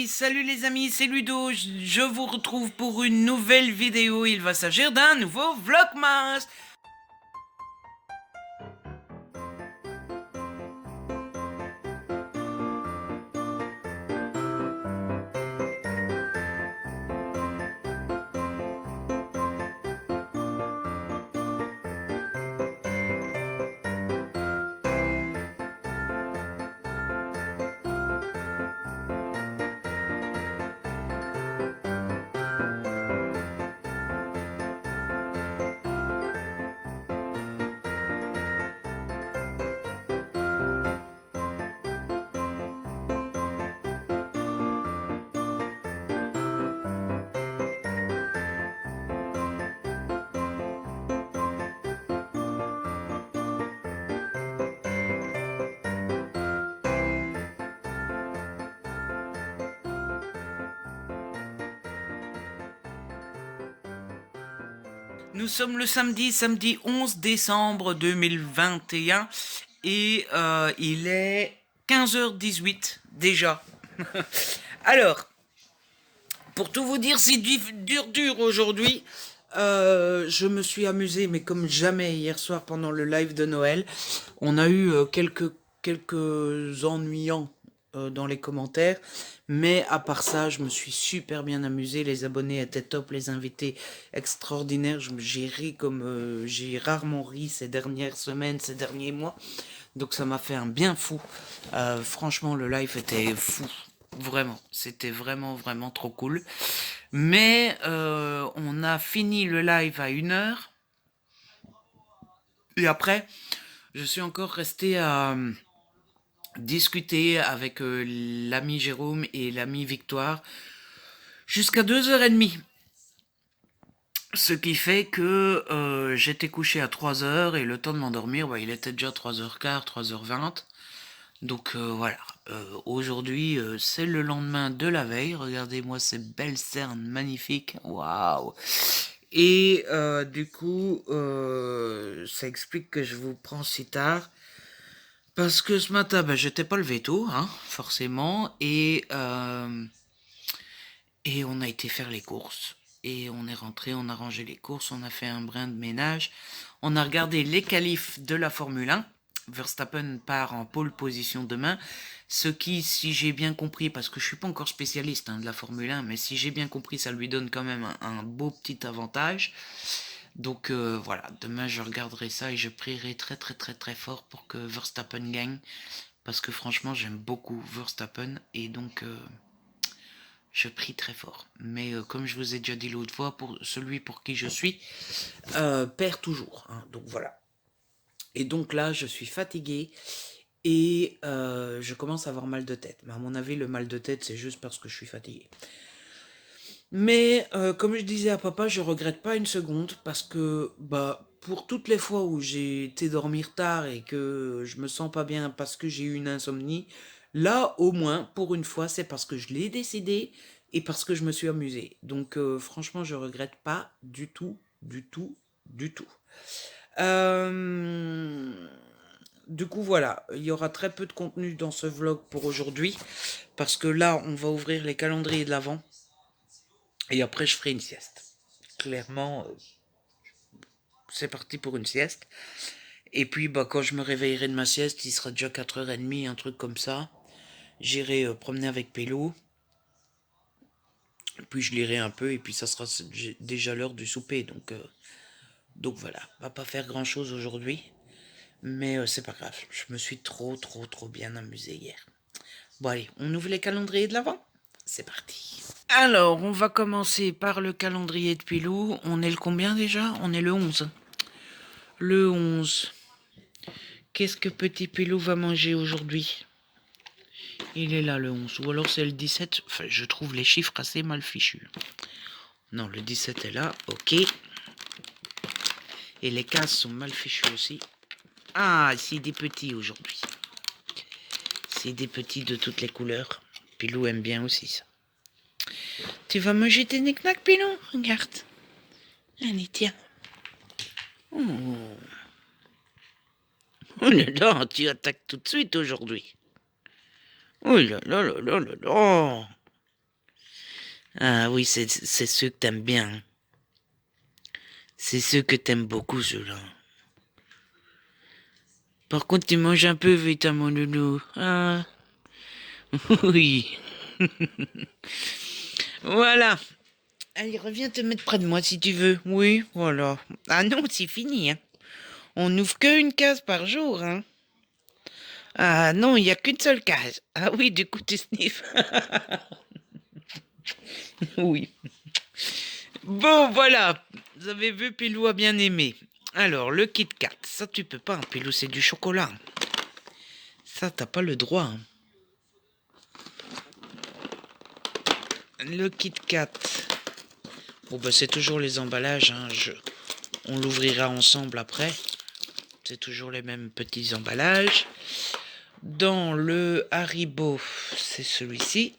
salut les amis, c'est Ludo, je vous retrouve pour une nouvelle vidéo, il va s'agir d'un nouveau Vlogmas. Nous sommes le samedi 11 décembre 2021 et il est 15h18 déjà. Alors, pour tout vous dire, c'est dur aujourd'hui. Je me suis amusé, mais comme jamais hier soir pendant le live de Noël. On a eu quelques ennuyants dans les commentaires, mais à part ça, je me suis super bien amusé. Les abonnés étaient top, les invités extraordinaires. J'ai ri comme j'ai rarement ri ces dernières semaines, ces derniers mois. Donc ça m'a fait un bien fou. Franchement, le live était fou. Vraiment, c'était vraiment trop cool. Mais on a fini le live à 1h. Et après, je suis encore resté à discuter avec l'ami Jérôme et l'ami Victoire jusqu'à 2h30. Ce qui fait que j'étais couché à 3h et le temps de m'endormir, il était déjà 3h15, 3h20. Donc voilà, aujourd'hui c'est le lendemain de la veille. Regardez-moi ces belles cernes magnifiques, waouh! Et du coup, ça explique que je vous prends si tard. Parce que ce matin, j'étais pas levé tôt, hein, forcément, et on a été faire les courses. Et on est rentré, on a rangé les courses, on a fait un brin de ménage, on a regardé les qualifs de la Formule 1. Verstappen part en pole position demain, ce qui, si j'ai bien compris, parce que je suis pas encore spécialiste de la Formule 1, mais si j'ai bien compris, ça lui donne quand même un beau petit avantage. Donc voilà, demain je regarderai ça et je prierai très fort pour que Verstappen gagne. Parce que franchement j'aime beaucoup Verstappen et donc je prie très fort. Mais comme je vous ai déjà dit l'autre fois, pour celui pour qui je suis, perd toujours. Hein, donc voilà. Et donc là je suis fatigué et je commence à avoir mal de tête. Mais à mon avis le mal de tête c'est juste parce que je suis fatigué. Mais comme je disais à papa, je regrette pas une seconde parce que pour toutes les fois où j'ai été dormir tard et que je me sens pas bien parce que j'ai eu une insomnie, là au moins pour une fois c'est parce que je l'ai décidé et parce que je me suis amusé. Donc franchement je regrette pas du tout, du tout, du tout. Euh, Du coup voilà, il y aura très peu de contenu dans ce vlog pour aujourd'hui parce que là on va ouvrir les calendriers de l'Avent. Et après, je ferai une sieste. Clairement, c'est parti pour une sieste. Et puis, quand je me réveillerai de ma sieste, il sera déjà 4h30, un truc comme ça. J'irai promener avec Pélo. Puis je lirai un peu, et puis ça sera déjà l'heure du souper. Donc voilà, on va pas faire grand-chose aujourd'hui. Mais c'est pas grave, je me suis trop bien amusé hier. Bon allez, on ouvre les calendriers de l'Avent. C'est parti. Alors, on va commencer par le calendrier de Pilou. On est le combien déjà? On est le 11. Le 11. Qu'est-ce que Petit Pilou va manger aujourd'hui? Il est là le 11. Ou alors c'est le 17. Enfin, je trouve les chiffres assez mal fichus. Non, le 17 est là. Ok. Et les cases sont mal fichues aussi. Ah, c'est des petits aujourd'hui. C'est des petits de toutes les couleurs. Pilou aime bien aussi ça. Tu vas manger tes knick-knack, Pilou? Regarde. Allez, tiens. Oh. Oh là là, tu attaques tout de suite aujourd'hui. Oh là là là là là là. Ah oui, c'est ceux que t'aimes bien, hein. C'est ceux que t'aimes beaucoup, ceux-là. Par contre, tu manges un peu vite, hein, mon loulou. Ah, oui. Voilà. Allez, reviens te mettre près de moi si tu veux. Oui, voilà. Ah non, c'est fini, hein. On n'ouvre qu'une case par jour, hein. Ah non, il n'y a qu'une seule case. Ah oui, du coup, tu sniffes. Oui. Bon, voilà. Vous avez vu, Pilou a bien aimé. Alors, le Kit Kat. Ça, tu peux pas, hein, Pilou, c'est du chocolat. Ça, t'as pas le droit, hein. Le Kit Kat. Bon, bah, c'est toujours les emballages, hein. On l'ouvrira ensemble après. C'est toujours les mêmes petits emballages. Dans le Haribo, c'est celui-ci.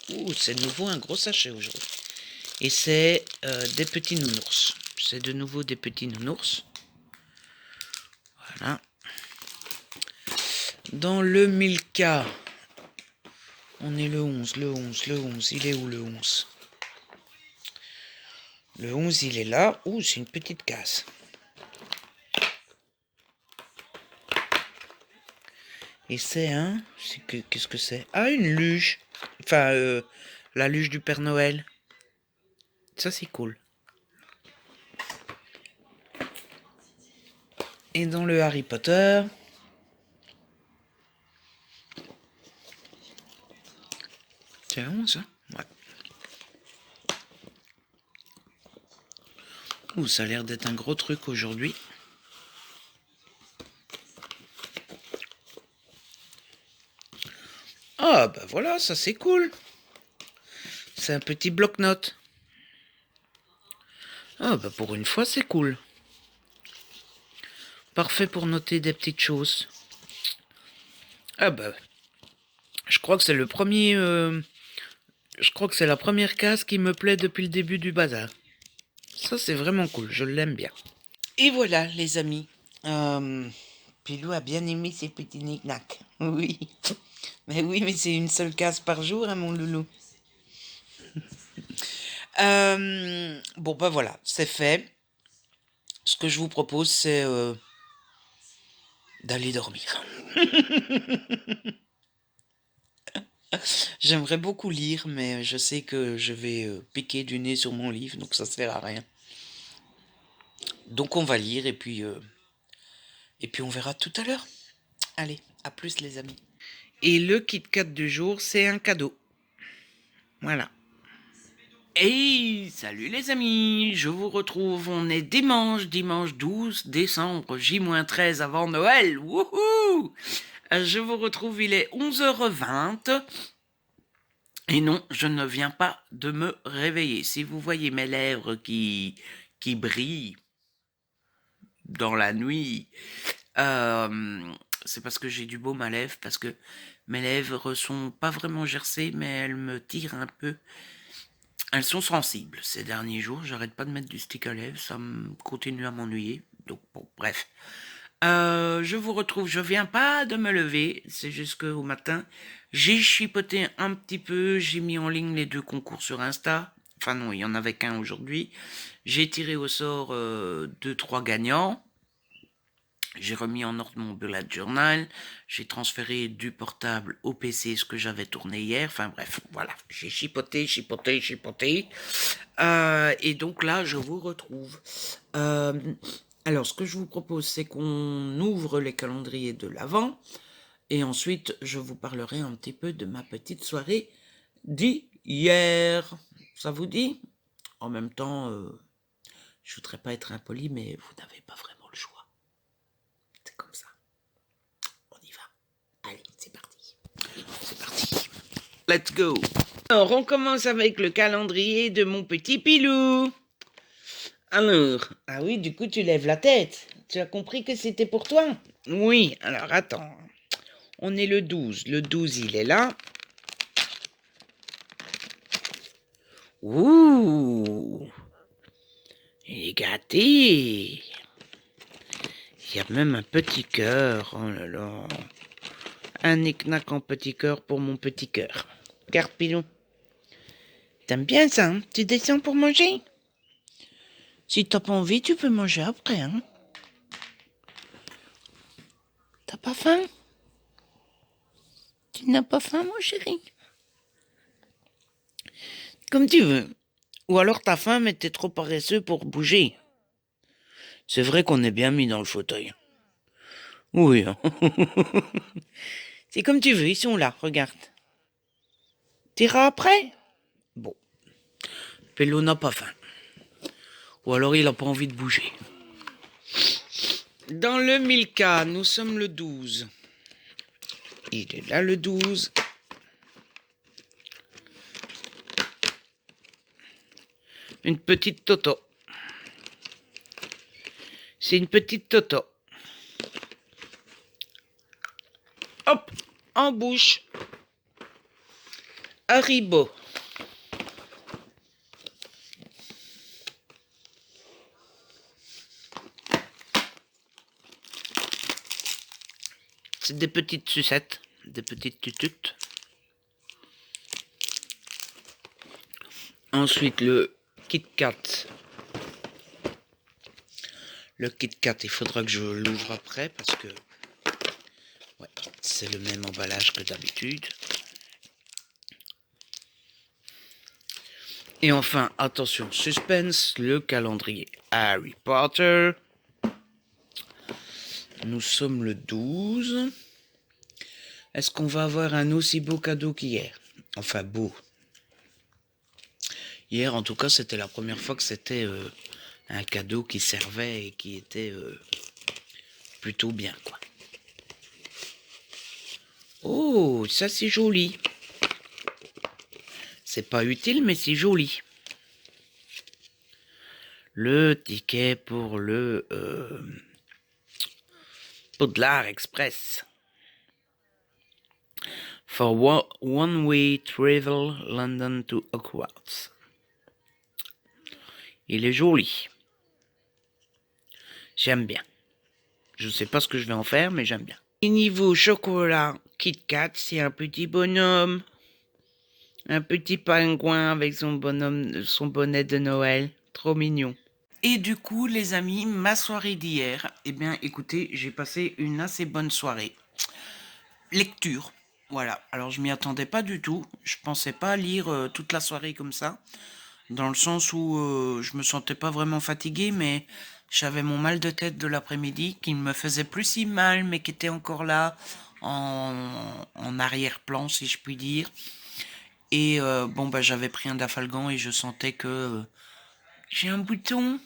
Ouh, c'est de nouveau un gros sachet aujourd'hui. Et c'est des petits nounours. C'est de nouveau des petits nounours. Voilà. Dans le Milka, on est le 11. Il est où le 11? Le 11, il est là. Ouh, c'est une petite case. Et c'est un... Qu'est-ce que c'est? Ah, une luge. Enfin, la luge du Père Noël. Ça, c'est cool. Et dans le Harry Potter... C'est un 11, hein? Ouais. Ouh, ça a l'air d'être un gros truc aujourd'hui. Ah, bah voilà, ça c'est cool. C'est un petit bloc-notes. Ah, bah pour une fois, c'est cool. Parfait pour noter des petites choses. Ah, bah, je crois que c'est le premier... je crois que c'est la première case qui me plaît depuis le début du bazar. Ça, c'est vraiment cool, je l'aime bien. Et voilà, les amis. Pilou a bien aimé ses petits knick-knacks. Oui. Mais oui, mais c'est une seule case par jour, hein, mon loulou. Bon, bah voilà, c'est fait. Ce que je vous propose, c'est d'aller dormir. J'aimerais beaucoup lire, mais je sais que je vais piquer du nez sur mon livre, donc ça ne sert à rien. Donc on va lire et puis on verra tout à l'heure. Allez, à plus les amis. Et le Kit Kat du jour, c'est un cadeau. Voilà. Hey, salut les amis, je vous retrouve, on est dimanche 12 décembre, J-13 avant Noël, wouhou! Je vous retrouve, il est 11h20, et non, je ne viens pas de me réveiller. Si vous voyez mes lèvres qui brillent dans la nuit, c'est parce que j'ai du baume à lèvres, parce que mes lèvres sont pas vraiment gercées, mais elles me tirent un peu. Elles sont sensibles ces derniers jours, j'arrête pas de mettre du stick à lèvres, ça me continue à m'ennuyer. Donc bon, bref. Je vous retrouve, je viens pas de me lever, c'est juste qu'au matin, j'ai chipoté un petit peu, j'ai mis en ligne les 2 concours sur Insta. Enfin non, il y en avait qu'un aujourd'hui. J'ai tiré au sort 2-3 gagnants. J'ai remis en ordre mon bullet journal, j'ai transféré du portable au PC ce que j'avais tourné hier, enfin bref, voilà, j'ai chipoté. Et donc là, je vous retrouve. Alors, ce que je vous propose, c'est qu'on ouvre les calendriers de l'Avent, et ensuite, je vous parlerai un petit peu de ma petite soirée d'hier. Ça vous dit? En même temps, je voudrais pas être impoli, mais vous n'avez pas vraiment le choix. C'est comme ça. On y va. Allez, c'est parti. C'est parti. Let's go. Alors, on commence avec le calendrier de mon petit Pilou. Alors, ah oui, du coup, tu lèves la tête. Tu as compris que c'était pour toi? Oui, alors attends. On est le 12. Le 12, il est là. Ouh, il est gâté. Il y a même un petit cœur. Oh là là. Un knick-knack en petit cœur pour mon petit cœur. Carte pilon. T'aimes bien ça, hein? Tu descends pour manger? Si t'as pas envie, tu peux manger après, hein? T'as pas faim? Tu n'as pas faim, mon chéri? Comme tu veux. Ou alors t'as faim, mais t'es trop paresseux pour bouger. C'est vrai qu'on est bien mis dans le fauteuil. Oui, hein. C'est comme tu veux, ils sont là, regarde. T'iras après? Bon. Pélo n'a pas faim. Ou alors il a pas envie de bouger. Dans le Milka, nous sommes le 12. Il est là le 12. Une petite Toto. C'est une petite Toto. Hop, en bouche. Haribo. C'est des petites sucettes, des petites tututes. Ensuite, le Kit Kat. Le Kit Kat, il faudra que je l'ouvre après parce que ouais, c'est le même emballage que d'habitude. Et enfin, attention, suspense, le calendrier Harry Potter. Nous sommes le 12. Est-ce qu'on va avoir un aussi beau cadeau qu'hier? Enfin, beau. Hier, en tout cas, c'était la première fois que c'était un cadeau qui servait et qui était plutôt bien, quoi. Oh, ça c'est joli. C'est pas utile, mais c'est joli. Le ticket pour le Poudlard Express. For one-way travel London to Hogwarts. Il est joli. J'aime bien. Je sais pas ce que je vais en faire, mais j'aime bien. Et niveau chocolat Kit Kat, c'est un petit bonhomme. Un petit pingouin avec son bonnet de Noël. Trop mignon. Et du coup, les amis, ma soirée d'hier, eh bien, écoutez, j'ai passé une assez bonne soirée. Lecture. Voilà. Alors, je m'y attendais pas du tout. Je pensais pas lire toute la soirée comme ça. Dans le sens où je me sentais pas vraiment fatigué, mais j'avais mon mal de tête de l'après-midi qui ne me faisait plus si mal, mais qui était encore là en arrière-plan, si je puis dire. Et bon, bah, j'avais pris un Dafalgan et je sentais que j'ai un bouton.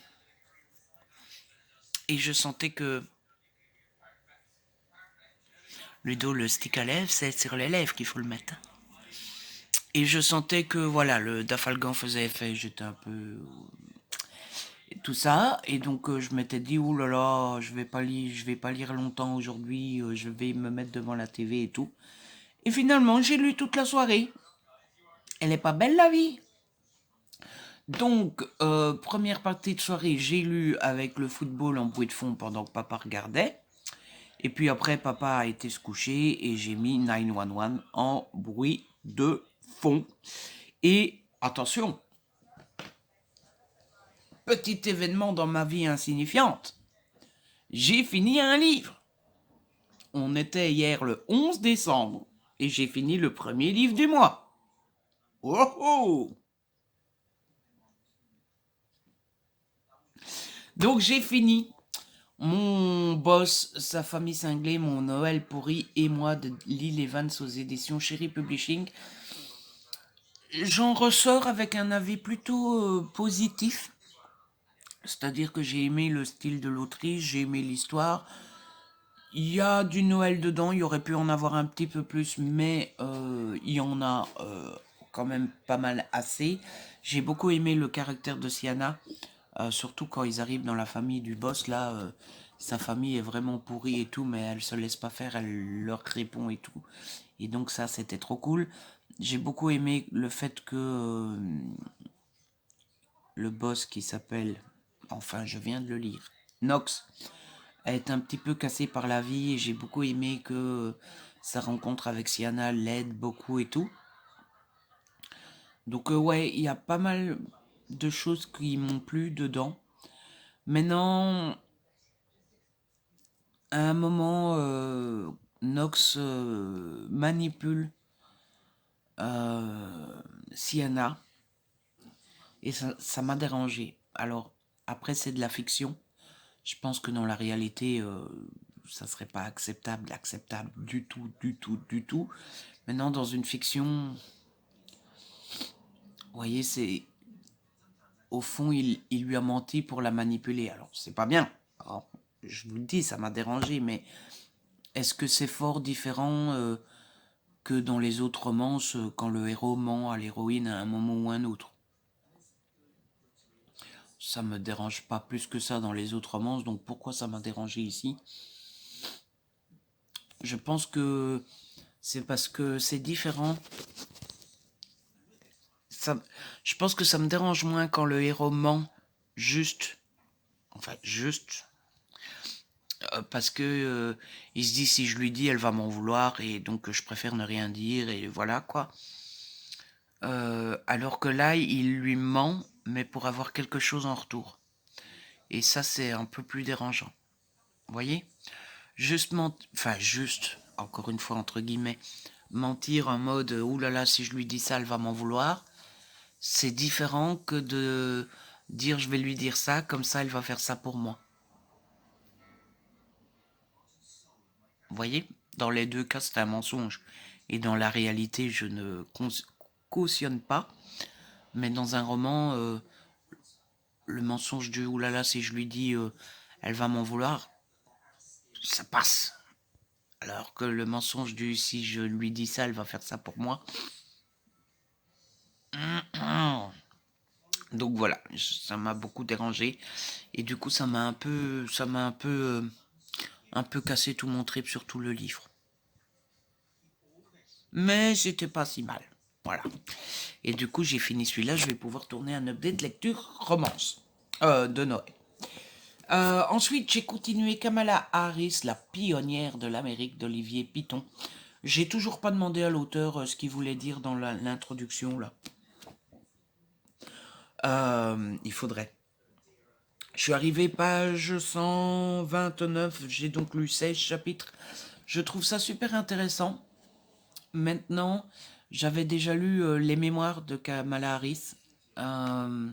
Et je sentais que Ludo, le stick à lèvres, c'est sur les lèvres qu'il faut le mettre. Et je sentais que voilà, le Dafalgan faisait effet, j'étais un peu et tout ça, et donc je m'étais dit oh là là, je vais pas lire longtemps aujourd'hui, je vais me mettre devant la TV et tout. Et finalement, j'ai lu toute la soirée. Elle est pas belle la vie. Donc première partie de soirée, j'ai lu avec le football en bruit de fond pendant que papa regardait. Et puis après, papa a été se coucher et j'ai mis 911 en bruit de fond. Et attention, petit événement dans ma vie insignifiante. J'ai fini un livre. On était hier le 11 décembre et j'ai fini le premier livre du mois. Oh oh! Donc j'ai fini mon boss, sa famille cinglée, mon Noël pourri et moi de Lille Evans aux éditions Chéri Publishing. J'en ressors avec un avis plutôt positif. C'est-à-dire que j'ai aimé le style de l'autrice, j'ai aimé l'histoire. Il y a du Noël dedans, il y aurait pu en avoir un petit peu plus, mais il y en a quand même pas mal assez. J'ai beaucoup aimé le caractère de Sienna, surtout quand ils arrivent dans la famille du boss, là, sa famille est vraiment pourrie et tout, mais elle se laisse pas faire, elle leur répond et tout. Et donc ça, c'était trop cool. J'ai beaucoup aimé le fait que le boss qui s'appelle, enfin je viens de le lire, Nox, est un petit peu cassé par la vie et j'ai beaucoup aimé que sa rencontre avec Sienna l'aide beaucoup et tout. Donc ouais, il y a pas mal de choses qui m'ont plu dedans. Maintenant, à un moment, Nox manipule euh, Sienna et ça m'a dérangé. Alors, après, c'est de la fiction. Je pense que dans la réalité, ça serait pas acceptable du tout, du tout, du tout. Maintenant, dans une fiction, vous voyez, c'est au fond, il lui a menti pour la manipuler. Alors, c'est pas bien. Alors, je vous le dis, ça m'a dérangé, mais est-ce que c'est fort différent que dans les autres romances quand le héros ment à l'héroïne à un moment ou un autre? Ça me dérange pas plus que ça dans les autres romances, donc pourquoi ça m'a dérangé ici? Je pense que c'est parce que c'est différent. Ça, je pense que ça me dérange moins quand le héros ment juste, enfin juste, parce que il se dit si je lui dis elle va m'en vouloir et donc je préfère ne rien dire et voilà quoi. Alors que là il lui ment mais pour avoir quelque chose en retour. Et ça c'est un peu plus dérangeant. Vous voyez? Enfin juste, encore une fois entre guillemets, mentir en mode oulala si je lui dis ça elle va m'en vouloir. C'est différent que de dire je vais lui dire ça, comme ça elle va faire ça pour moi. Vous voyez? Dans les deux cas, c'est un mensonge. Et dans la réalité, je ne cautionne pas. Mais dans un roman, le mensonge du oulala, si je lui dis elle va m'en vouloir, ça passe. Alors que le mensonge du si je lui dis ça, elle va faire ça pour moi. Donc voilà, ça m'a beaucoup dérangé. Et du coup, un peu cassé tout mon trip sur tout le livre. Mais c'était pas si mal. Voilà. Et du coup, j'ai fini celui-là. Je vais pouvoir tourner un update lecture romance de Noël. Ensuite, j'ai continué Kamala Harris, la pionnière de l'Amérique d'Olivier Piton. J'ai toujours pas demandé à l'auteur ce qu'il voulait dire dans l'introduction là. Il faudrait. Je suis arrivé page 129, j'ai donc lu 16 chapitres. Je trouve ça super intéressant. Maintenant, j'avais déjà lu les mémoires de Kamala Harris. Euh,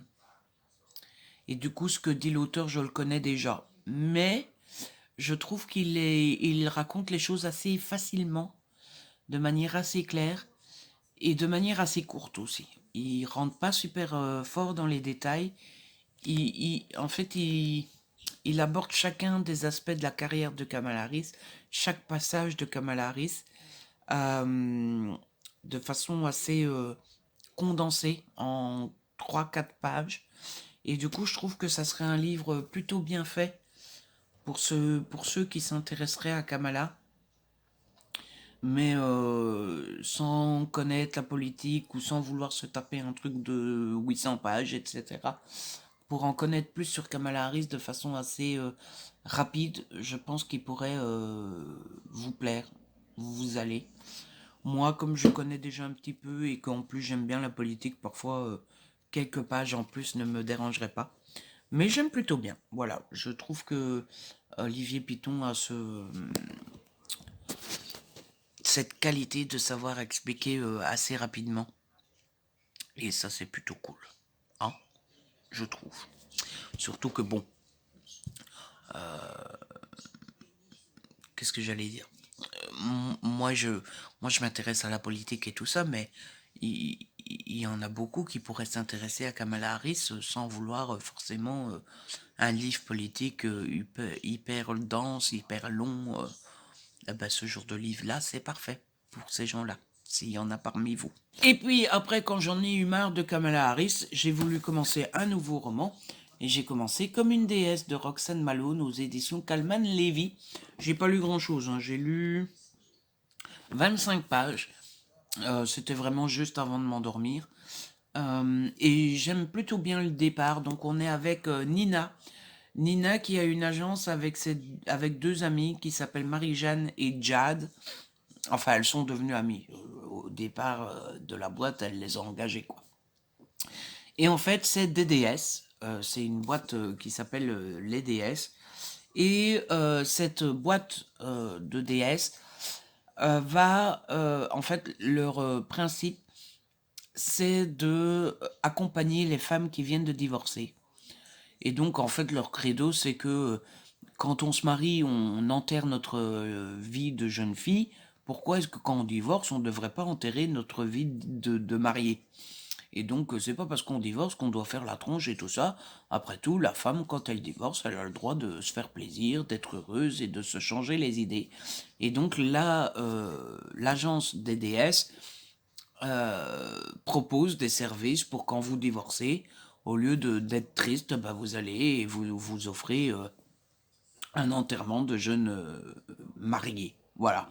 et du coup, ce que dit l'auteur, je le connais déjà. Mais je trouve il raconte les choses assez facilement, de manière assez claire et de manière assez courte aussi. Il rentre pas super fort dans les détails. En fait, il aborde chacun des aspects de la carrière de Kamala Harris, chaque passage de Kamala Harris, euh, de façon assez condensée en 3 4 pages. Et du coup, je trouve que ça serait un livre plutôt bien fait pour ceux qui s'intéresseraient à Kamala, mais sans connaître la politique ou sans vouloir se taper un truc de 800 pages, etc. Pour en connaître plus sur Kamala Harris de façon assez rapide, je pense qu'il pourrait vous plaire, vous aller. Moi, comme je connais déjà un petit peu et qu'en plus j'aime bien la politique, parfois quelques pages en plus ne me dérangeraient pas. Mais j'aime plutôt bien. Voilà, je trouve que Olivier Piton a cette qualité de savoir expliquer assez rapidement. Et ça, c'est plutôt cool. Hein, je trouve. Surtout que bon, qu'est-ce que j'allais dire? Moi, je m'intéresse à la politique et tout ça, mais il y en a beaucoup qui pourraient s'intéresser à Kamala Harris sans vouloir forcément un livre politique hyper dense, hyper long. Eh ben, ce genre de livre-là, c'est parfait pour ces gens-là, s'il y en a parmi vous. Et puis après, quand j'en ai eu marre de Kamala Harris, j'ai voulu commencer un nouveau roman. Et j'ai commencé Comme une déesse de Roxane Malone aux éditions Calman Levy. J'ai pas lu grand chose, hein. J'ai lu 25 pages. C'était vraiment juste avant de m'endormir. Et j'aime plutôt bien le départ. Donc on est avec Nina. Nina qui a une agence avec 2 amies qui s'appellent Marie-Jeanne et Jade. Enfin, elles sont devenues amies. Au départ de la boîte, elle les a engagées, quoi. Et en fait, c'est DDS. C'est une boîte qui s'appelle les DS. Et cette boîte de DS va, en fait, leur principe, c'est de accompagner les femmes qui viennent de divorcer. Et donc, en fait, leur credo, c'est que quand on se marie, on enterre notre vie de jeune fille. Pourquoi est-ce que quand on divorce, on ne devrait pas enterrer notre vie de mariée? Et donc, c'est pas parce qu'on divorce qu'on doit faire la tronche et tout ça. Après tout, la femme, quand elle divorce, elle a le droit de se faire plaisir, d'être heureuse et de se changer les idées. Et donc, là, l'agence DDS propose des services pour quand vous divorcez. Au lieu d'être triste, bah, vous allez et vous offrez un enterrement de jeunes mariés. Voilà.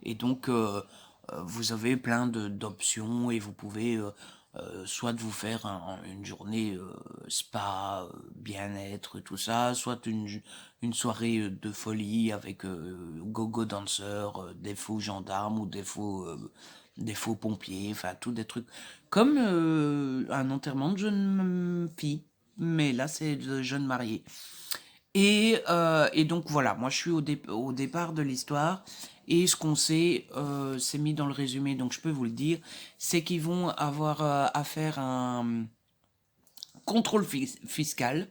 Et donc, vous avez plein d'options et vous pouvez soit vous faire une journée spa, bien-être, tout ça, soit une soirée de folie avec go-go danseurs, des faux gendarmes ou des faux pompiers, enfin, tout des trucs comme un enterrement de jeune fille. Mais là, c'est de jeunes mariés. Et donc voilà, moi je suis au départ de l'histoire et ce qu'on sait, c'est mis dans le résumé, donc je peux vous le dire, c'est qu'ils vont avoir à faire un contrôle fiscal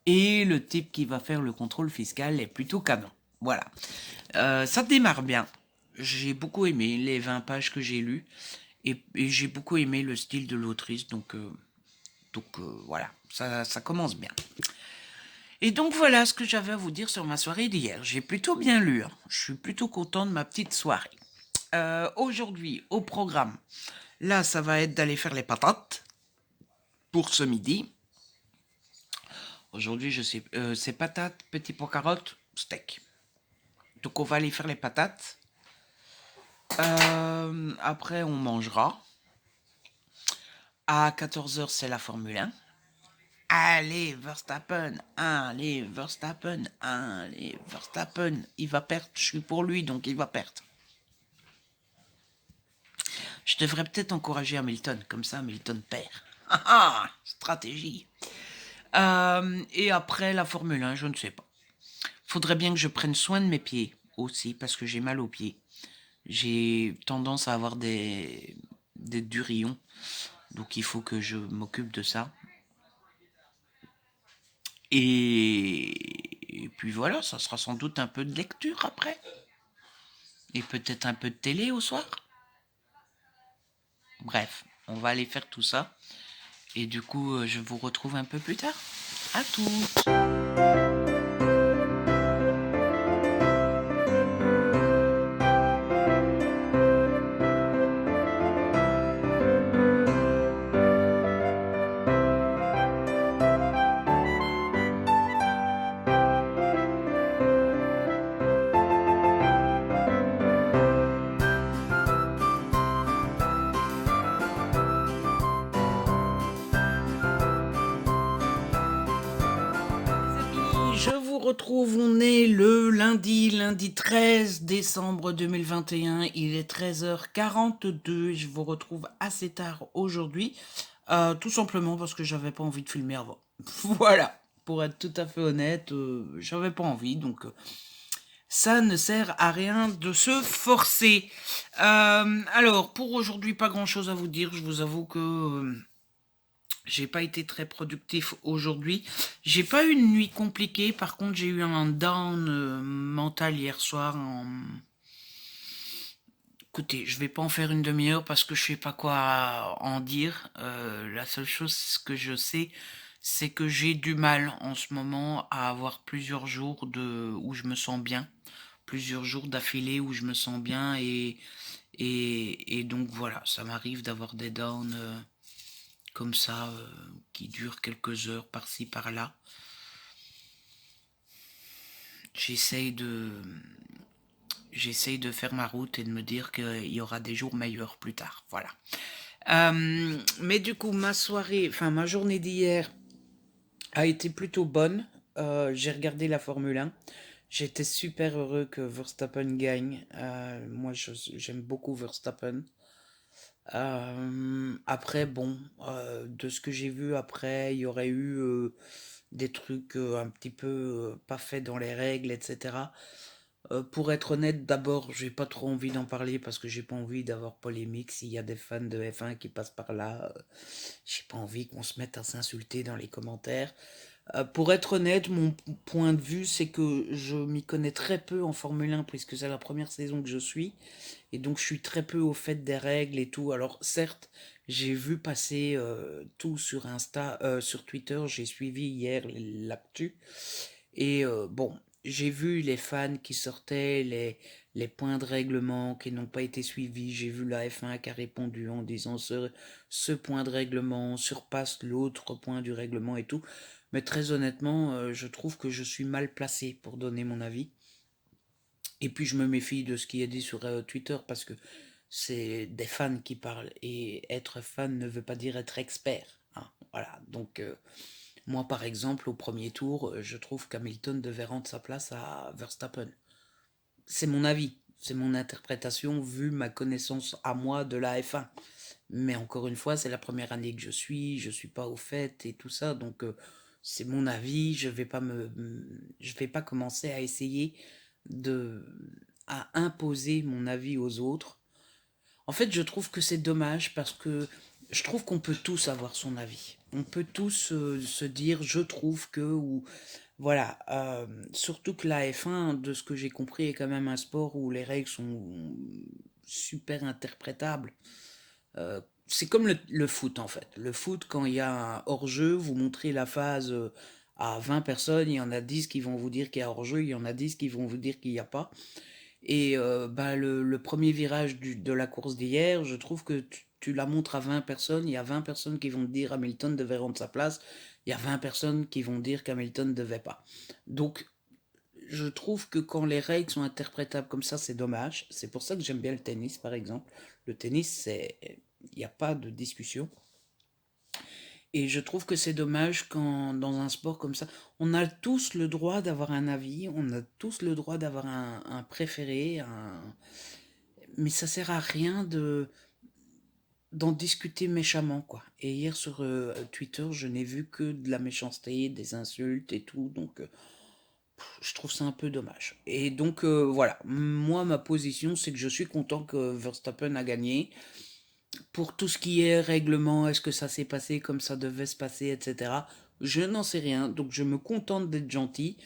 et le type qui va faire le contrôle fiscal est plutôt canon. Voilà. Ça démarre bien. J'ai beaucoup aimé les 20 pages que j'ai lues et j'ai beaucoup aimé le style de l'autrice, voilà, ça commence bien. Et donc voilà ce que j'avais à vous dire sur ma soirée d'hier. J'ai plutôt bien lu, hein. Je suis plutôt content de ma petite soirée. Aujourd'hui, au programme, là, ça va être d'aller faire les patates pour ce midi. Aujourd'hui, je sais, c'est patates, petits pois carottes, steak. Donc on va aller faire les patates. Après, on mangera. À 14h, c'est la Formule 1. Allez, Verstappen, allez, Verstappen, allez, Verstappen. Il va perdre, je suis pour lui, donc il va perdre. Je devrais peut-être encourager Hamilton, comme ça Hamilton perd. Ah ah, stratégie. Et après la Formule 1, je ne sais pas. Faudrait bien que je prenne soin de mes pieds aussi, parce que j'ai mal aux pieds. J'ai tendance à avoir des durillons, donc il faut que je m'occupe de ça. Et puis voilà, ça sera sans doute un peu de lecture après. Et peut-être un peu de télé au soir. Bref, on va aller faire tout ça. Et du coup, je vous retrouve un peu plus tard. À toutes. Je vous retrouve, on est le lundi 13 décembre 2021, il est 13h42, je vous retrouve assez tard aujourd'hui, tout simplement parce que j'avais pas envie de filmer avant. Voilà, pour être tout à fait honnête, j'avais pas envie, donc ça ne sert à rien de se forcer. Alors, pour aujourd'hui, pas grand-chose à vous dire, je vous avoue que j'ai pas été très productif aujourd'hui. J'ai pas eu une nuit compliquée. Par contre, j'ai eu un down mental hier soir. Écoutez, je vais pas en faire une demi-heure parce que je sais pas quoi en dire. La seule chose que je sais, c'est que j'ai du mal en ce moment à avoir plusieurs jours où je me sens bien. Plusieurs jours d'affilée où je me sens bien et donc voilà, ça m'arrive d'avoir des downs comme ça, qui dure quelques heures par-ci par-là. J'essaye de j'essaye de faire ma route et de me dire qu'il y aura des jours meilleurs plus tard. Voilà. Mais du coup, ma journée d'hier a été plutôt bonne. J'ai regardé la Formule 1. J'étais super heureux que Verstappen gagne. Moi, j'aime beaucoup Verstappen. Après, bon, de ce que j'ai vu après, il y aurait eu des trucs un petit peu pas faits dans les règles, etc. Pour être honnête, d'abord, j'ai pas trop envie d'en parler parce que j'ai pas envie d'avoir polémique. S'il y a des fans de F1 qui passent par là, j'ai pas envie qu'on se mette à s'insulter dans les commentaires. Pour être honnête, mon point de vue, c'est que je m'y connais très peu en Formule 1 puisque c'est la première saison que je suis. Et donc je suis très peu au fait des règles et tout. Alors certes, j'ai vu passer tout sur sur Twitter, j'ai suivi hier l'actu. Et bon, j'ai vu les fans qui sortaient les points de règlement qui n'ont pas été suivis. J'ai vu la F1 qui a répondu en disant ce point de règlement surpasse l'autre point du règlement et tout. Mais très honnêtement, je trouve que je suis mal placé pour donner mon avis. Et puis je me méfie de ce qui est dit sur Twitter parce que c'est des fans qui parlent et être fan ne veut pas dire être expert, hein. Voilà, donc moi par exemple au premier tour, je trouve qu'Hamilton devait rendre sa place à Verstappen. C'est mon avis, c'est mon interprétation vu ma connaissance à moi de la F1. Mais encore une fois, c'est la première année que je suis pas au fait et tout ça, donc c'est mon avis. Je vais pas commencer à essayer de, à imposer mon avis aux autres. En fait, je trouve que c'est dommage parce que je trouve qu'on peut tous avoir son avis. On peut tous se dire, je trouve que, ou voilà. Surtout que la F1, de ce que j'ai compris, est quand même un sport où les règles sont super interprétables. C'est comme le foot en fait. Le foot, quand il y a un hors-jeu, vous montrez la phase à 20 personnes, il y en a 10 qui vont vous dire qu'il y a hors-jeu, il y en a 10 qui vont vous dire qu'il n'y a pas. Et bah, le premier virage de la course d'hier, je trouve que tu la montres à 20 personnes, il y a 20 personnes qui vont te dire Hamilton devait rendre sa place, il y a 20 personnes qui vont dire qu'Hamilton ne devait pas. Donc je trouve que quand les règles sont interprétables comme ça, c'est dommage. C'est pour ça que j'aime bien le tennis, par exemple. Le tennis, il n'y a pas de discussion. Et je trouve que c'est dommage quand, dans un sport comme ça, on a tous le droit d'avoir un avis, on a tous le droit d'avoir un préféré, mais ça sert à rien d'en discuter méchamment, quoi. Et hier sur Twitter, je n'ai vu que de la méchanceté, des insultes et tout, donc je trouve ça un peu dommage. Et donc voilà, moi ma position c'est que je suis content que Verstappen a gagné. Pour tout ce qui est règlement, est-ce que ça s'est passé comme ça devait se passer, etc. Je n'en sais rien, donc je me contente d'être gentil,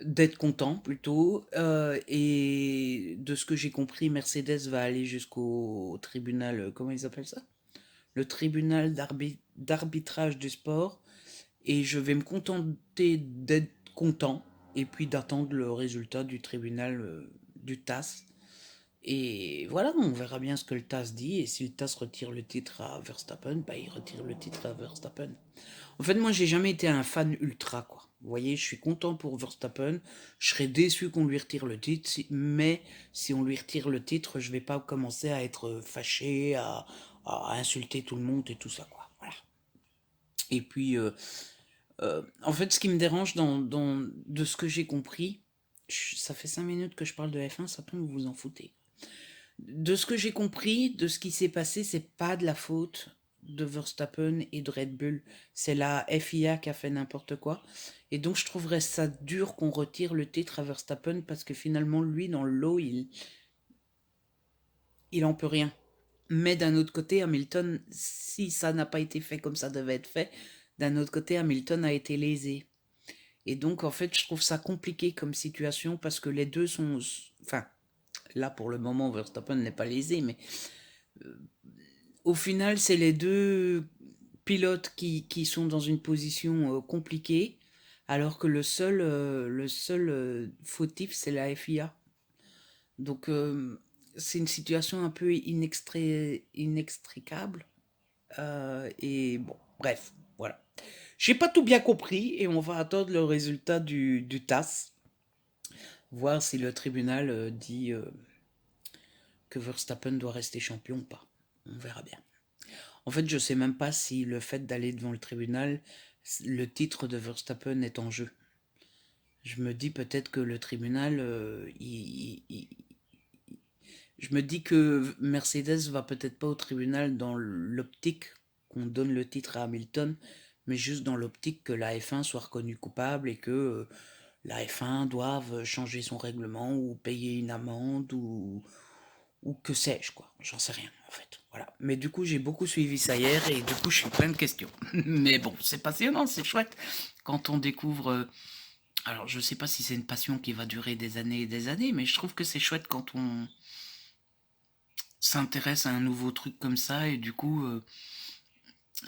d'être content plutôt. Et de ce que j'ai compris, Mercedes va aller jusqu'au tribunal, comment ils appellent ça? Le tribunal d'arbitrage du sport. Et je vais me contenter d'être content et puis d'attendre le résultat du tribunal du TAS. Et voilà, on verra bien ce que le TAS dit. Et si le TAS retire le titre à Verstappen, bah il retire le titre à Verstappen. En fait, moi, j'ai jamais été un fan ultra, quoi. Vous voyez, je suis content pour Verstappen. Je serais déçu qu'on lui retire le titre, mais si on lui retire le titre, je vais pas commencer à être fâché, à insulter tout le monde et tout ça, quoi. Voilà. Et puis, en fait, ce qui me dérange de ce que j'ai compris, ça fait 5 minutes que je parle de F1, ça peut vous vous en foutez. De ce que j'ai compris, de ce qui s'est passé, c'est pas de la faute de Verstappen et de Red Bull. C'est la FIA qui a fait n'importe quoi. Et donc je trouverais ça dur qu'on retire le titre à Verstappen parce que finalement, lui, dans le lot, il en peut rien. Mais d'un autre côté, Hamilton, si ça n'a pas été fait comme ça devait être fait, d'un autre côté, Hamilton a été lésé. Et donc, en fait, je trouve ça compliqué comme situation parce que les deux sont... Enfin, là, pour le moment, Verstappen n'est pas lésé, mais au final, c'est les deux pilotes qui sont dans une position compliquée, alors que le seul fautif, c'est la FIA. Donc, c'est une situation un peu inextricable. Et bon, bref, voilà. J'ai pas tout bien compris et on va attendre le résultat du TAS, voir si le tribunal dit que Verstappen doit rester champion ou pas. On verra bien. En fait, je sais même pas si le fait d'aller devant le tribunal, le titre de Verstappen est en jeu. Je me dis peut-être que le tribunal, je me dis que Mercedes va peut-être pas au tribunal dans l'optique qu'on donne le titre à Hamilton, mais juste dans l'optique que la F1 soit reconnue coupable et que la F1 doive changer son règlement ou payer une amende ou que sais-je, quoi. J'en sais rien, en fait. Voilà. Mais du coup, j'ai beaucoup suivi ça hier et du coup, je suis plein de questions. Mais bon, c'est passionnant, c'est chouette quand on découvre. Alors, je sais pas si c'est une passion qui va durer des années et des années, mais je trouve que c'est chouette quand on s'intéresse à un nouveau truc comme ça et du coup,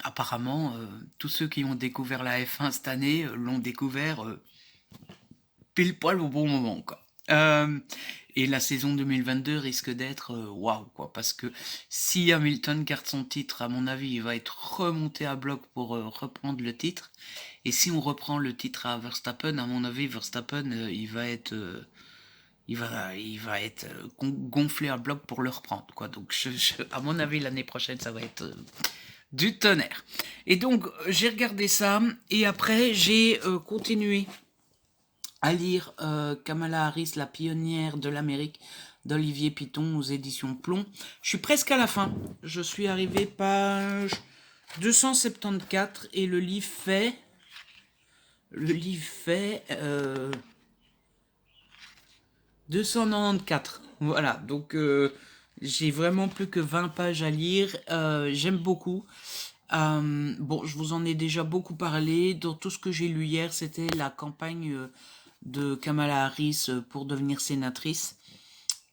apparemment, tous ceux qui ont découvert la F1 cette année l'ont découvert pile poil au bon moment, quoi. Et la saison 2022 risque d'être waouh, quoi, parce que si Hamilton garde son titre, à mon avis, il va être remonté à bloc pour reprendre le titre. Et si on reprend le titre à Verstappen, à mon avis, Verstappen, il va être gonflé à bloc pour le reprendre, quoi. Donc, à mon avis, l'année prochaine, ça va être du tonnerre. Et donc, j'ai regardé ça, et après, j'ai continué à lire Kamala Harris, la pionnière de l'Amérique, d'Olivier Piton aux éditions Plomb. Je suis presque à la fin. Je suis arrivé page 274 et le livre fait 294. Voilà, donc j'ai vraiment plus que 20 pages à lire. J'aime beaucoup. Bon, je vous en ai déjà beaucoup parlé. Dans tout ce que j'ai lu hier, c'était la campagne de Kamala Harris pour devenir sénatrice.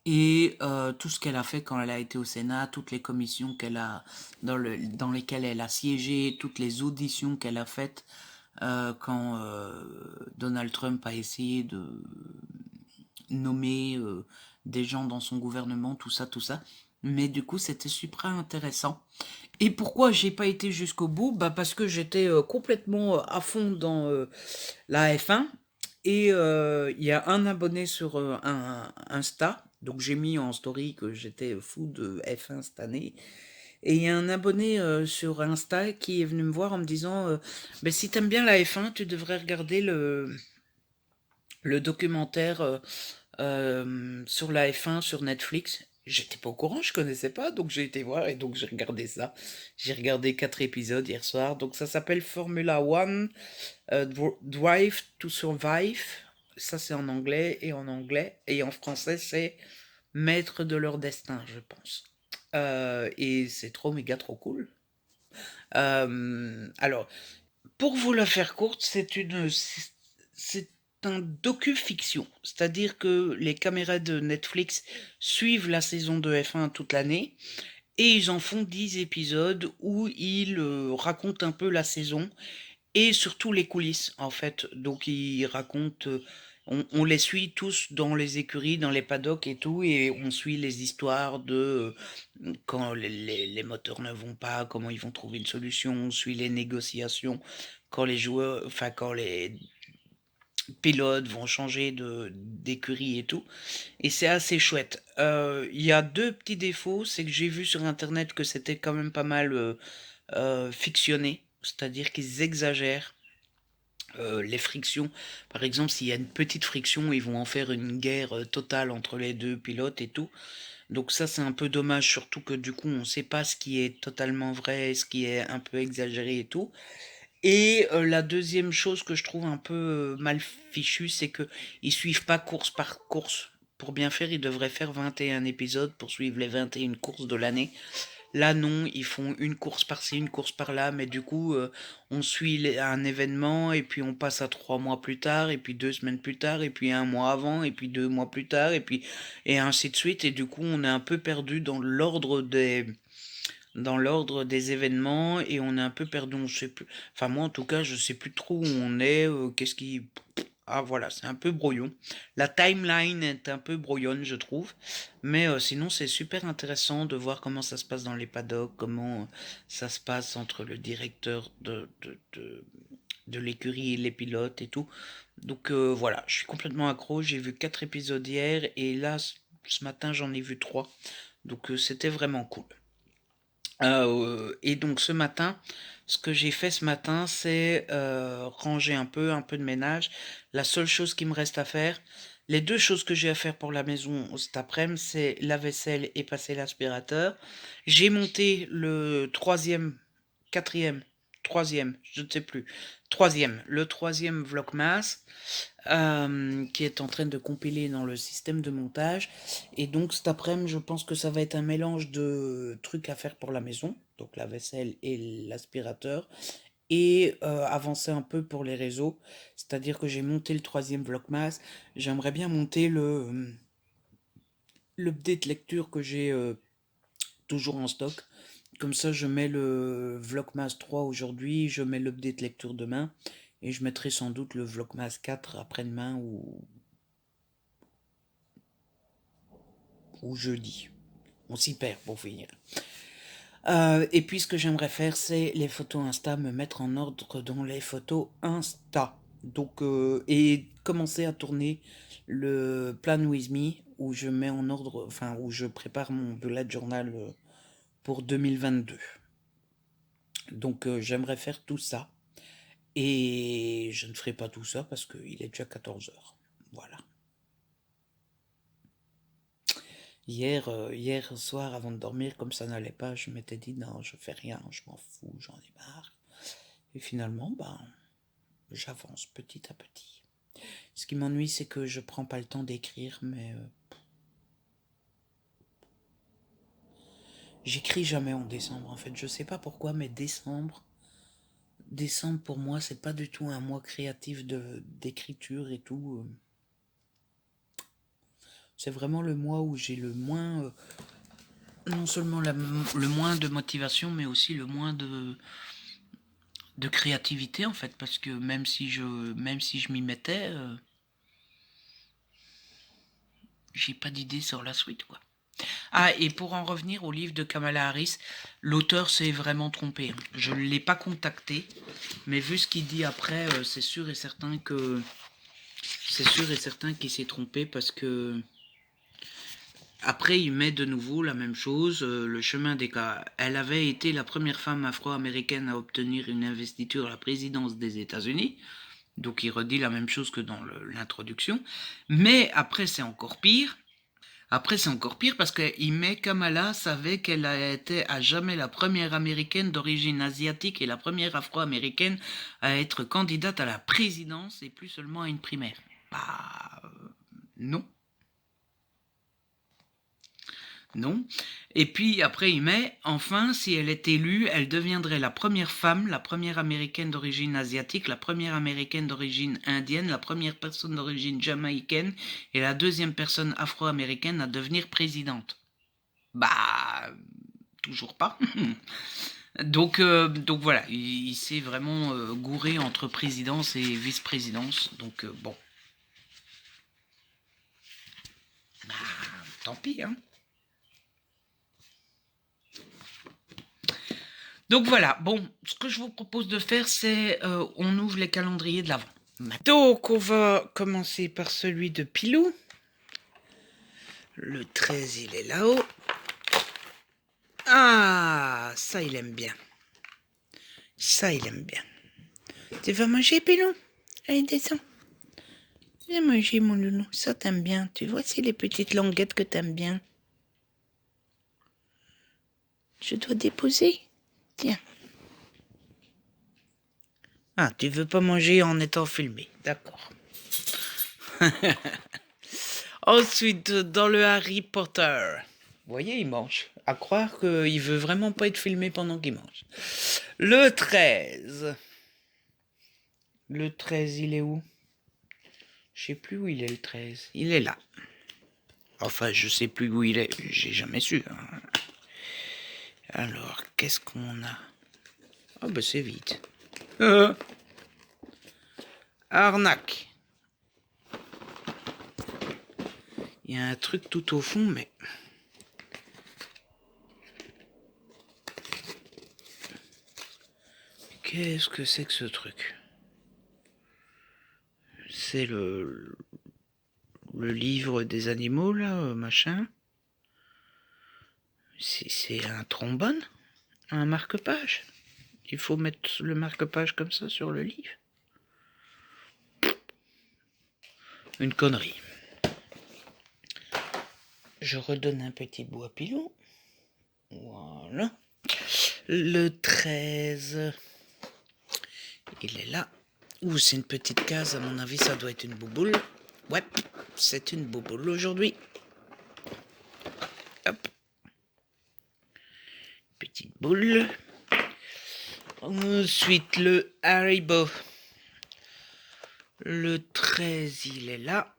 Et tout ce qu'elle a fait quand elle a été au Sénat, toutes les commissions qu'elle a dans lesquelles elle a siégé, toutes les auditions qu'elle a faites quand Donald Trump a essayé de nommer des gens dans son gouvernement, tout ça, tout ça. Mais du coup, c'était super intéressant. Et pourquoi j'ai pas été jusqu'au bout? Bah parce que j'étais complètement à fond dans la F1. Et il y a un abonné sur un Insta. Donc j'ai mis en story que j'étais fou de F1 cette année. Et il y a un abonné sur Insta qui est venu me voir en me disant ben, si t'aimes bien la F1, tu devrais regarder le documentaire sur la F1 sur Netflix. J'étais pas au courant, je connaissais pas, donc j'ai été voir et donc j'ai regardé ça. J'ai regardé 4 épisodes hier soir. Donc ça s'appelle Formula One Drive to Survive. Ça c'est en anglais et en français c'est Maître de leur destin, je pense. Et c'est trop méga trop cool. Alors, pour vous la faire courte, c'est un docu-fiction. C'est-à-dire que les caméras de Netflix suivent la saison de F1 toute l'année et ils en font 10 épisodes où ils racontent un peu la saison et surtout les coulisses en fait. Donc ils racontent, on les suit tous dans les écuries, dans les paddocks et tout, et on suit les histoires de quand les moteurs ne vont pas, comment ils vont trouver une solution, on suit les négociations, quand les joueurs, enfin quand les pilotes vont changer d'écurie et tout. Et c'est assez chouette. Il y a deux petits défauts, c'est que j'ai vu sur internet que c'était quand même pas mal fictionné, c'est-à-dire qu'ils exagèrent les frictions. Par exemple, s'il y a une petite friction, ils vont en faire une guerre totale entre les deux pilotes et tout. Donc ça, c'est un peu dommage, surtout que du coup, on ne sait pas ce qui est totalement vrai, ce qui est un peu exagéré et tout. Et la deuxième chose que je trouve un peu mal fichue, c'est que ils suivent pas course par course. Pour bien faire, ils devraient faire 21 épisodes pour suivre les 21 courses de l'année. Là, non, ils font une course par-ci, une course par-là, mais du coup, on suit un événement, et puis on passe à 3 mois plus tard, et puis 2 semaines plus tard, et puis un mois avant, et puis 2 mois plus tard, et ainsi de suite, et du coup, on est un peu perdu dans l'ordre des événements, et on est un peu perdu, on sait plus, enfin, moi, en tout cas, je sais plus trop où on est, qu'est-ce qui, ah voilà, c'est un peu brouillon. La timeline est un peu brouillonne, je trouve. Mais sinon, c'est super intéressant de voir comment ça se passe dans les paddocks, comment ça se passe entre le directeur de l'écurie et les pilotes et tout. Donc voilà, je suis complètement accro. J'ai vu 4 épisodes hier et là, ce matin, j'en ai vu 3. Donc c'était vraiment cool. Et donc ce matin, ce que j'ai fait ce matin, c'est ranger un peu de ménage. La seule chose qui me reste à faire, les deux choses que j'ai à faire pour la maison cet après-midi, c'est la vaisselle et passer l'aspirateur. J'ai monté le troisième quatrième, troisième, je ne sais plus. Troisième, le troisième Vlogmas qui est en train de compiler dans le système de montage. Et donc cet après-midi, je pense que ça va être un mélange de trucs à faire pour la maison, donc la vaisselle et l'aspirateur, et avancer un peu pour les réseaux. C'est-à-dire que j'ai monté le troisième Vlogmas. J'aimerais bien monter l'update lecture que j'ai toujours en stock. Comme ça, je mets le Vlogmas 3 aujourd'hui, je mets l'update lecture demain, et je mettrai sans doute le Vlogmas 4 après-demain ou jeudi. On s'y perd pour finir. Et puis ce que j'aimerais faire, c'est les photos Insta, me mettre en ordre dans les photos Insta. Donc, et commencer à tourner le Plan With Me, où je mets en ordre, enfin, où je prépare mon bullet journal pour 2022. Donc j'aimerais faire tout ça. Et je ne ferai pas tout ça parce qu'il est déjà 14 heures. Voilà. Hier soir, avant de dormir, comme ça n'allait pas, je m'étais dit non, je fais rien, je m'en fous, j'en ai marre. Et finalement, j'avance petit à petit. Ce qui m'ennuie, c'est que je prends pas le temps d'écrire, mais j'écris jamais en décembre. En fait, je sais pas pourquoi, mais décembre pour moi, c'est pas du tout un mois créatif d'écriture et tout. C'est vraiment le mois où j'ai le moins, non seulement le moins de motivation, mais aussi le moins de créativité en fait, parce que même si je m'y mettais, j'ai pas d'idée sur la suite quoi. Ah, et pour en revenir au livre de Kamala Harris, l'auteur s'est vraiment trompé. Je ne l'ai pas contacté, mais vu ce qu'il dit après, c'est sûr et certain qu'il s'est trompé parce que après il met de nouveau la même chose, le chemin des cas. Elle avait été la première femme afro-américaine à obtenir une investiture à la présidence des États-Unis. Donc il redit la même chose que dans l'introduction. Mais après c'est encore pire. Après c'est encore pire parce qu'il met Kamala savait qu'elle a été à jamais la première américaine d'origine asiatique et la première afro-américaine à être candidate à la présidence et plus seulement à une primaire. Non. Non. Et puis après il met, enfin, si elle est élue, elle deviendrait la première femme, la première américaine d'origine asiatique, la première américaine d'origine indienne, la première personne d'origine jamaïcaine et la deuxième personne afro-américaine à devenir présidente. Toujours pas. Donc voilà, il s'est vraiment gouré entre présidence et vice-présidence. Donc bon. Tant pis, hein. Donc voilà, bon, ce que je vous propose de faire, c'est on ouvre les calendriers de l'Avent. Donc on va commencer par celui de Pilou. Le 13, il est là-haut. Ah, ça il aime bien. Ça il aime bien. Tu vas manger, Pilou? Allez, descends. Viens manger, mon loulou. Ça t'aime bien. Tu vois, c'est les petites languettes que t'aimes bien. Je dois déposer. Tiens. Ah, tu veux pas manger en étant filmé. D'accord. Ensuite, dans le Harry Potter. Vous voyez, il mange. À croire qu'il veut vraiment pas être filmé pendant qu'il mange. Le 13. Le 13, il est où? Je sais plus où il est le 13. Il est là. Enfin, je sais plus où il est. J'ai jamais su. Hein. Alors, qu'est-ce qu'on a? Oh, bah c'est vite. Arnaque. Il y a un truc tout au fond, mais... Qu'est-ce que c'est que ce truc? C'est le livre des animaux, là, machin. C'est un trombone? Un marque-page? Il faut mettre le marque-page comme ça sur le livre? Une connerie. Je redonne un petit bout à Pilou. Voilà. Le 13. Il est là. Ouh, c'est une petite case, à mon avis, ça doit être une bouboule. Ouais, c'est une bouboule aujourd'hui. Hop. Petite boule. Ensuite, le Haribo. Le 13, il est là.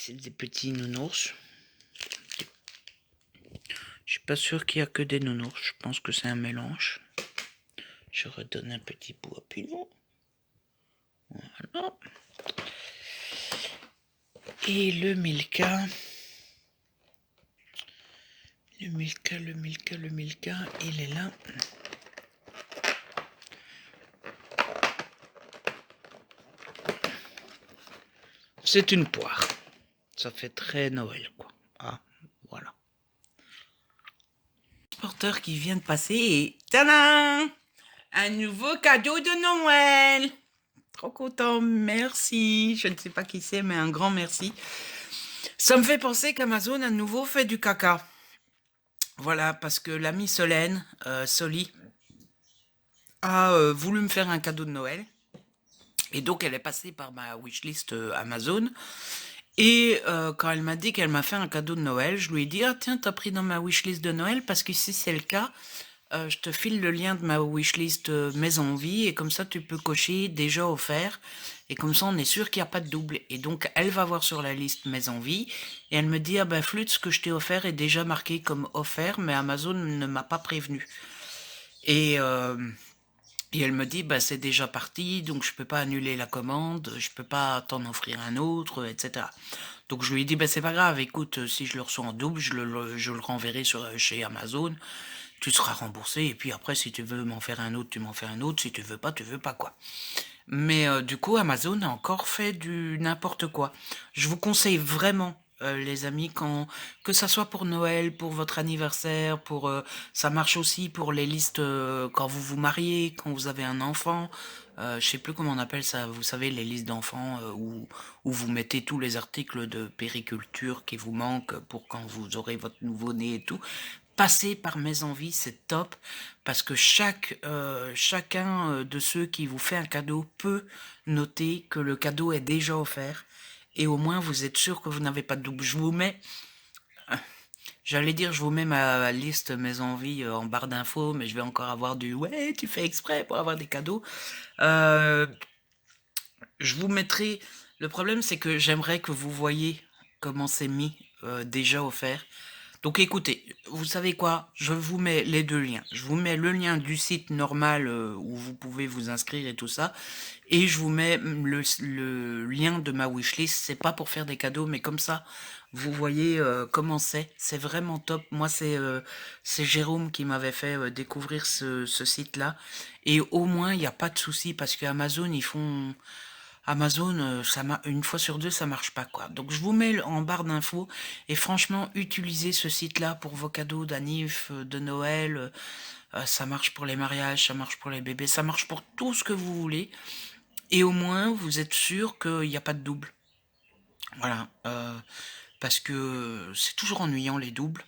C'est des petits nounours. Je suis pas sûr qu'il y a que des nounours. Je pense que c'est un mélange. Je redonne un petit bout à pilon. Voilà. Et le Milka. Le Milka, il est là. C'est une poire. Ça fait très Noël, quoi. Ah, voilà. Porteur qui vient de passer et... Tadam! Un nouveau cadeau de Noël! Trop content, merci. Je ne sais pas qui c'est, mais un grand merci. Ça me fait penser qu'Amazon à nouveau fait du caca. Voilà, parce que l'amie Solène, Soli, a voulu me faire un cadeau de Noël. Et donc, elle est passée par ma wishlist Amazon. Et quand elle m'a dit qu'elle m'a fait un cadeau de Noël, je lui ai dit « Ah tiens, t'as pris dans ma wishlist de Noël parce que si c'est le cas, je te file le lien de ma wishlist Mes Envies et comme ça tu peux cocher déjà offert et comme ça on est sûr qu'il n'y a pas de double. » Et donc elle va voir sur la liste Mes Envies et elle me dit « Ah ben flûte, ce que je t'ai offert est déjà marqué comme offert mais Amazon ne m'a pas prévenu. » Et elle me dit, bah, c'est déjà parti, donc je peux pas annuler la commande, je peux pas t'en offrir un autre, etc. Donc je lui ai dit, bah, c'est pas grave, écoute, si je le reçois en double, je le renverrai chez Amazon, tu seras remboursé, et puis après, si tu veux m'en faire un autre, tu m'en fais un autre, si tu veux pas, quoi. Mais du coup, Amazon a encore fait du n'importe quoi. Je vous conseille vraiment, les amis, que ça soit pour Noël, pour votre anniversaire, ça marche aussi pour les listes quand vous vous mariez, quand vous avez un enfant. Je sais plus comment on appelle ça. Vous savez, les listes d'enfants où vous mettez tous les articles de périculture qui vous manquent pour quand vous aurez votre nouveau-né et tout. Passer par Mes Envies, c'est top parce que chacun de ceux qui vous fait un cadeau peut noter que le cadeau est déjà offert et au moins vous êtes sûr que vous n'avez pas de double. Je vous mets ma liste Mes Envies en barre d'infos, mais je vais encore avoir du ouais, tu fais exprès pour avoir des cadeaux. Euh, je vous mettrai. Le problème, c'est que j'aimerais que vous voyez comment c'est mis déjà offert. Donc écoutez, vous savez quoi? Je vous mets les deux liens. Je vous mets le lien du site normal où vous pouvez vous inscrire et tout ça. Et je vous mets le lien de ma wishlist. C'est pas pour faire des cadeaux, mais comme ça, vous voyez comment c'est. C'est vraiment top. Moi, c'est Jérôme qui m'avait fait découvrir ce site-là. Et au moins, il n'y a pas de souci parce que Amazon, une fois sur deux, ça marche pas, quoi. Donc, je vous mets en barre d'infos. Et franchement, utilisez ce site-là pour vos cadeaux d'anniv, de Noël. Ça marche pour les mariages, ça marche pour les bébés, ça marche pour tout ce que vous voulez. Et au moins, vous êtes sûr qu'il n'y a pas de double. Voilà. Parce que c'est toujours ennuyant, les doubles.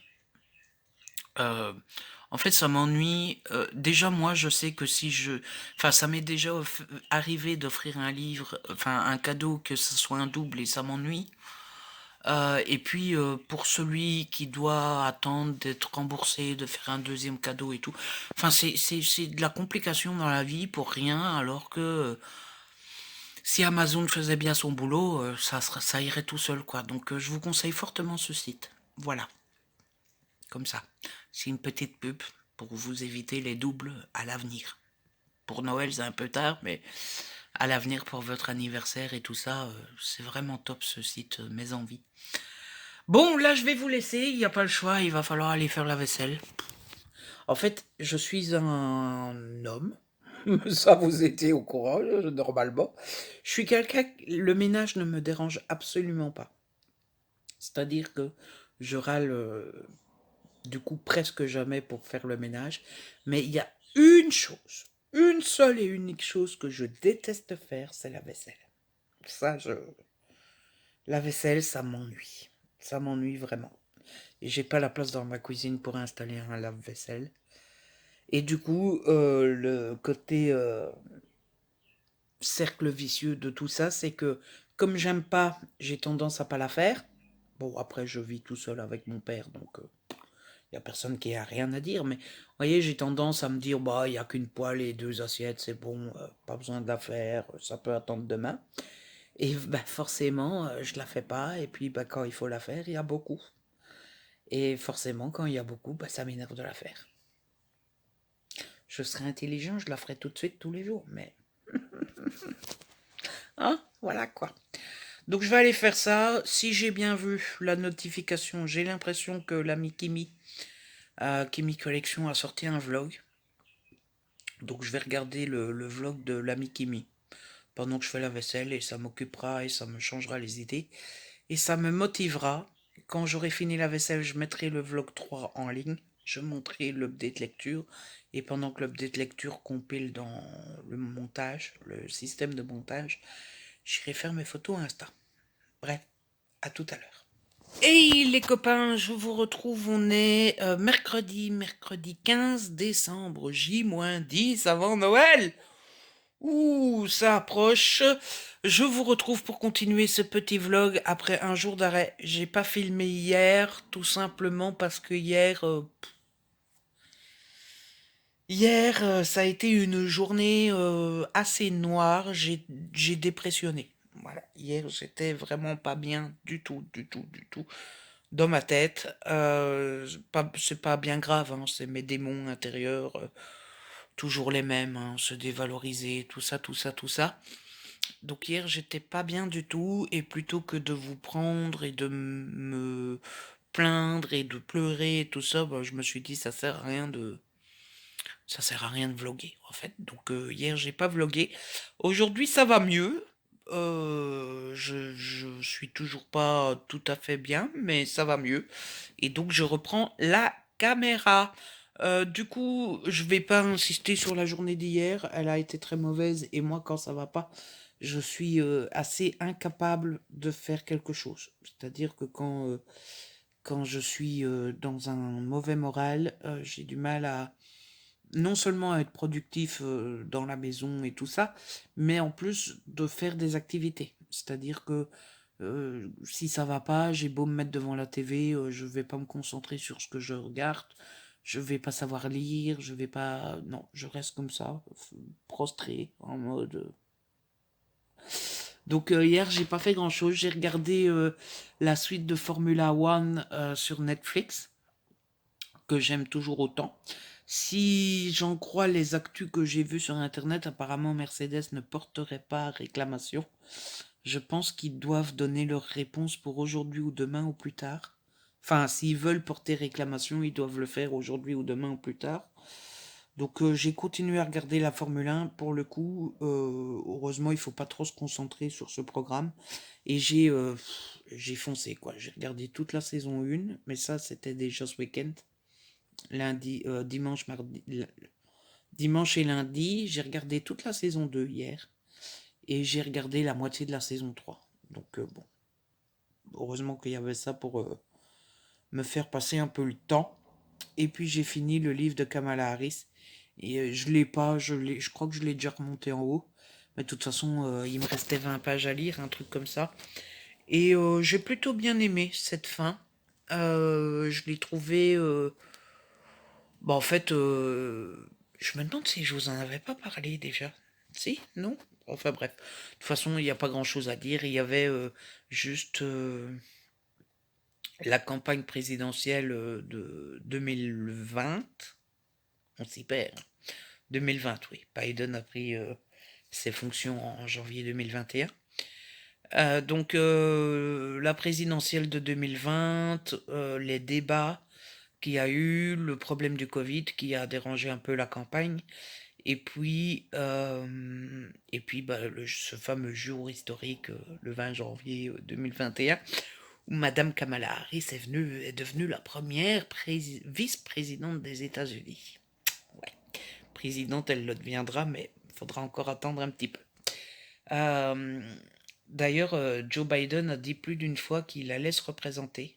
En fait, ça m'ennuie. Déjà, moi, je sais que enfin, ça m'est déjà arrivé d'offrir un livre, enfin, un cadeau, que ce soit un double, et ça m'ennuie. Et puis, pour celui qui doit attendre d'être remboursé, de faire un deuxième cadeau et tout. Enfin, c'est de la complication dans la vie pour rien, alors que si Amazon faisait bien son boulot, ça irait tout seul, quoi. Donc, je vous conseille fortement ce site. Voilà. Comme ça. C'est une petite pub pour vous éviter les doubles à l'avenir. Pour Noël, c'est un peu tard, mais à l'avenir, pour votre anniversaire et tout ça, c'est vraiment top ce site Mes Envies. Bon, là, je vais vous laisser. Il n'y a pas le choix. Il va falloir aller faire la vaisselle. En fait, je suis un homme. Ça, vous étiez au courant, normalement. Je suis quelqu'un... Le ménage ne me dérange absolument pas. C'est-à-dire que je râle... du coup presque jamais pour faire le ménage, mais il y a une seule et unique chose que je déteste faire, c'est la vaisselle. Ça, La vaisselle, ça m'ennuie. Ça m'ennuie vraiment. Et j'ai pas la place dans ma cuisine pour installer un lave-vaisselle. Et du coup, le côté cercle vicieux de tout ça, c'est que comme j'aime pas, j'ai tendance à pas la faire. Bon, après, je vis tout seul avec mon père, donc il y a personne qui a rien à dire. Mais vous voyez, j'ai tendance à me dire, bah, il y a qu'une poêle et deux assiettes, c'est bon, pas besoin de la faire, ça peut attendre demain. Et bah, forcément, je la fais pas. Et puis, bah, quand il faut la faire, il y a beaucoup. Et forcément, quand il y a beaucoup, bah, ça m'énerve de la faire. Je serais intelligent, je la ferais tout de suite tous les jours, mais hein, voilà quoi. Donc je vais aller faire ça. Si j'ai bien vu la notification, j'ai l'impression que l'ami Kimi, Kimi Collection a sorti un vlog. Donc je vais regarder le vlog de l'ami Kimi pendant que je fais la vaisselle et ça m'occupera et ça me changera les idées. Et ça me motivera. Quand j'aurai fini la vaisselle, je mettrai le vlog 3 en ligne. Je montrerai l'update lecture. Et pendant que l'update lecture compile dans le montage, le système de montage, j'irai faire mes photos Insta. Bref, à tout à l'heure. Hey les copains, je vous retrouve, on est mercredi 15 décembre, J-10 avant Noël. Ouh, ça approche. Je vous retrouve pour continuer ce petit vlog après un jour d'arrêt. J'ai pas filmé hier, tout simplement parce que hier, ça a été une journée assez noire. J'ai dépressionné. Voilà, hier j'étais vraiment pas bien du tout, du tout dans ma tête. C'est pas bien grave, hein, c'est mes démons intérieurs, toujours les mêmes, hein, se dévaloriser, tout ça, tout ça, tout ça. Donc hier, j'étais pas bien du tout, et plutôt que de vous prendre et de me plaindre et de pleurer et tout ça, bah, je me suis dit ça sert à rien de vloguer en fait. Donc hier, j'ai pas vlogué. Aujourd'hui, ça va mieux. Je suis toujours pas tout à fait bien, mais ça va mieux. Et donc je reprends la caméra. Du coup, je vais pas insister sur la journée d'hier. Elle a été très mauvaise et moi, quand ça va pas, je suis assez incapable de faire quelque chose. C'est-à-dire que quand je suis dans un mauvais moral, j'ai du mal à non seulement à être productif dans la maison et tout ça, mais en plus de faire des activités. C'est-à-dire que si ça va pas, j'ai beau me mettre devant la TV, je vais pas me concentrer sur ce que je regarde, je vais pas savoir lire, je vais pas... Non, je reste comme ça, prostré, en mode... Donc hier, j'ai pas fait grand-chose, j'ai regardé la suite de Formula One sur Netflix, que j'aime toujours autant. Si j'en crois les actus que j'ai vus sur Internet, apparemment Mercedes ne porterait pas réclamation. Je pense qu'ils doivent donner leur réponse pour aujourd'hui ou demain ou plus tard. Enfin, s'ils veulent porter réclamation, ils doivent le faire aujourd'hui ou demain ou plus tard. Donc j'ai continué à regarder la Formule 1. Pour le coup, heureusement, il faut pas trop se concentrer sur ce programme. Et j'ai foncé, quoi. J'ai regardé toute la saison 1, mais ça, c'était déjà ce week-end. Lundi, dimanche, mardi, dimanche et lundi. J'ai regardé toute la saison 2 hier. Et j'ai regardé la moitié de la saison 3. Donc bon, heureusement qu'il y avait ça pour me faire passer un peu le temps. Et puis j'ai fini le livre de Kamala Harris. Et je l'ai pas, je crois que je l'ai déjà remonté en haut. Mais de toute façon, il me restait 20 pages à lire, un truc comme ça. Et j'ai plutôt bien aimé cette fin. Je l'ai trouvé... Bah en fait, je me demande si je vous en avais pas parlé déjà. Si? Non? Enfin bref. De toute façon, il n'y a pas grand-chose à dire. Il y avait juste la campagne présidentielle de 2020. On s'y perd. 2020, oui. Biden a pris ses fonctions en janvier 2021. Donc la présidentielle de 2020, les débats qu'il y a eu, le problème du Covid qui a dérangé un peu la campagne, et puis bah, ce fameux jour historique, le 20 janvier 2021, où Madame Kamala Harris est devenue la première vice-présidente des États-Unis. Ouais, présidente, elle le deviendra, mais il faudra encore attendre un petit peu. Euh, D'ailleurs, Joe Biden a dit plus d'une fois qu'il allait se représenter.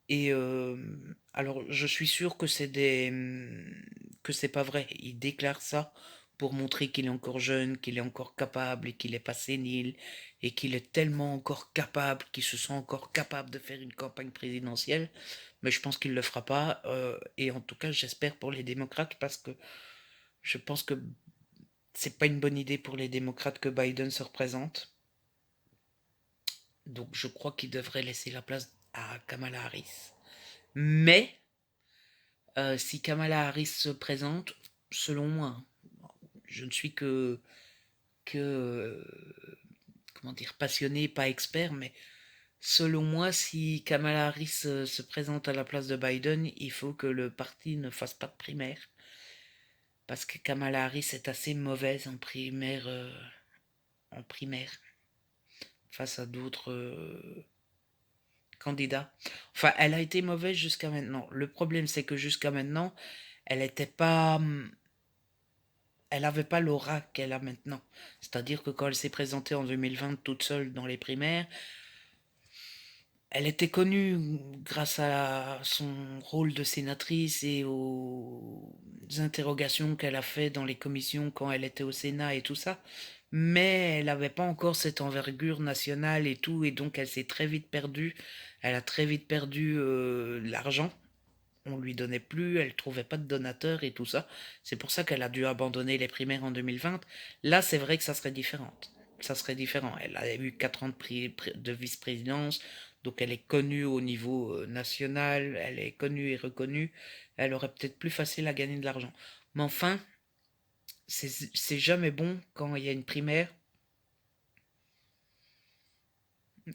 Et alors, je suis sûr que que c'est pas vrai. Il déclare ça pour montrer qu'il est encore jeune, qu'il est encore capable et qu'il est pas sénile et qu'il est tellement encore capable, qu'il se sent encore capable de faire une campagne présidentielle. Mais je pense qu'il le fera pas. Et en tout cas, j'espère pour les démocrates parce que je pense que c'est pas une bonne idée pour les démocrates que Biden se représente. Donc, je crois qu'il devrait laisser la place à Kamala Harris. Mais si Kamala Harris se présente, selon moi, je ne suis que comment dire, passionné, pas expert, mais selon moi, si Kamala Harris se présente à la place de Biden, il faut que le parti ne fasse pas de primaire. Parce que Kamala Harris est assez mauvaise en primaire face à d'autres candidats. Enfin, elle a été mauvaise jusqu'à maintenant. Le problème, c'est que jusqu'à maintenant, elle n'était pas elle n'avait pas l'aura qu'elle a maintenant. C'est-à-dire que quand elle s'est présentée en 2020 toute seule dans les primaires, elle était connue grâce à son rôle de sénatrice et aux interrogations qu'elle a fait dans les commissions quand elle était au Sénat et tout ça. Mais elle n'avait pas encore cette envergure nationale et tout, et donc elle s'est très vite perdue. Elle a très vite perdu l'argent, on lui donnait plus, elle trouvait pas de donateurs et tout ça. C'est pour ça qu'elle a dû abandonner les primaires en 2020. Là, c'est vrai que ça serait différent. Ça serait différent. Elle a eu 4 ans de vice-présidence, donc elle est connue au niveau national, elle est connue et reconnue. Elle aurait peut-être plus facile à gagner de l'argent. Mais enfin, c'est jamais bon quand il y a une primaire.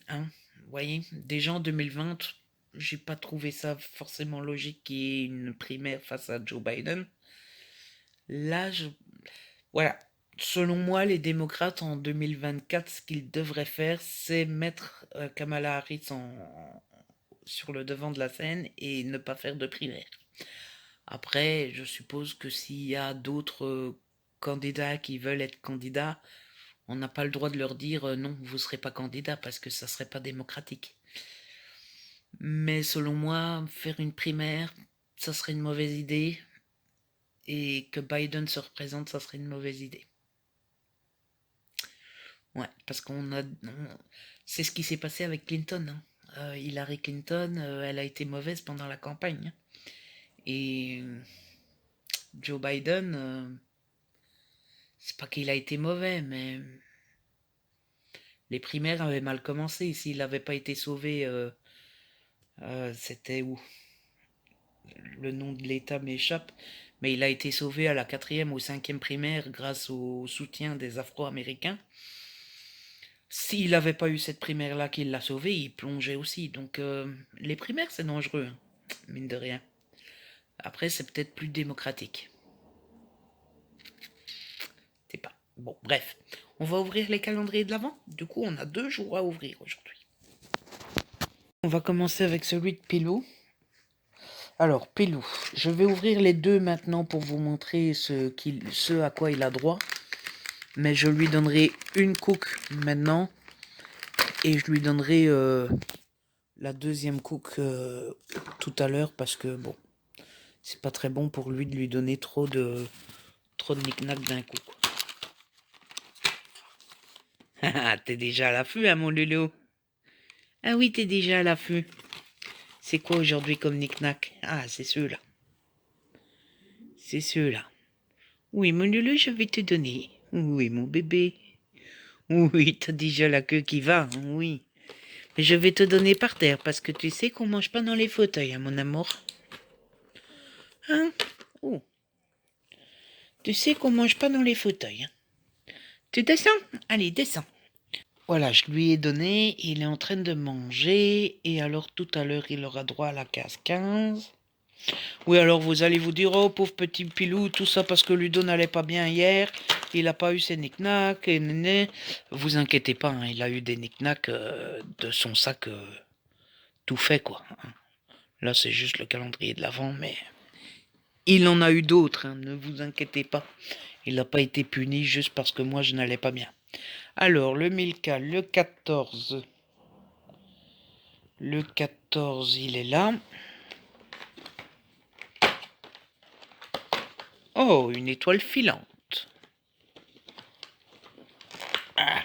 Hein, vous voyez, déjà en 2020, j'ai pas trouvé ça forcément logique qu'il y ait une primaire face à Joe Biden. Là, voilà. Selon moi, les démocrates en 2024, ce qu'ils devraient faire, c'est mettre Kamala Harris sur le devant de la scène et ne pas faire de primaire. Après, je suppose que s'il y a d'autres candidats qui veulent être candidats, on n'a pas le droit de leur dire non, vous ne serez pas candidat parce que ça ne serait pas démocratique. Mais selon moi, faire une primaire, ça serait une mauvaise idée. Et que Biden se représente, ça serait une mauvaise idée. Ouais, parce c'est ce qui s'est passé avec Clinton, hein. Hillary Clinton, elle a été mauvaise pendant la campagne, hein. Et Joe Biden, c'est pas qu'il a été mauvais, mais les primaires avaient mal commencé. S'il n'avait pas été sauvé, c'était où? Le nom de l'État m'échappe, mais il a été sauvé à la 4e ou 5e primaire grâce au soutien des Afro-Américains. S'il n'avait pas eu cette primaire-là qui l'a sauvé, il plongeait aussi. Donc les primaires, c'est dangereux, hein, mine de rien. Après, c'est peut-être plus démocratique. C'est pas. Bon, bref. On va ouvrir les calendriers de l'Avent. Du coup, on a 2 jours à ouvrir aujourd'hui. On va commencer avec celui de Pilou. Alors, Pilou, je vais ouvrir les deux maintenant pour vous montrer ce à quoi il a droit. Mais je lui donnerai une cook maintenant. Et je lui donnerai la deuxième cook tout à l'heure parce que, bon, c'est pas très bon pour lui de lui donner trop de knick-knack d'un coup. Ah, t'es déjà à l'affût, hein, mon loulou? Ah oui, t'es déjà à l'affût. C'est quoi aujourd'hui comme knick-knack? Ah, c'est ceux-là. C'est ceux-là. Oui, mon loulou, je vais te donner. Oui, mon bébé. Oui, t'as déjà la queue qui va, hein, oui. Mais je vais te donner par terre parce que tu sais qu'on mange pas dans les fauteuils, hein, mon amour. Hein? Oh. Tu sais qu'on mange pas dans les fauteuils, hein. Tu descends? Allez, descends. Voilà, je lui ai donné, il est en train de manger, et alors tout à l'heure il aura droit à la case 15. Oui, alors vous allez vous dire, oh pauvre petit pilou, tout ça parce que Ludo n'allait pas bien hier, il n'a pas eu ses knick-knacks, et néné. Vous inquiétez pas, hein, il a eu des knick-knacks de son sac tout fait, quoi. Là, c'est juste le calendrier de l'Avent, mais il en a eu d'autres, hein, ne vous inquiétez pas. Il n'a pas été puni juste parce que moi je n'allais pas bien. Alors, le Milka, le 14. Le 14, il est là. Oh, une étoile filante. Ah.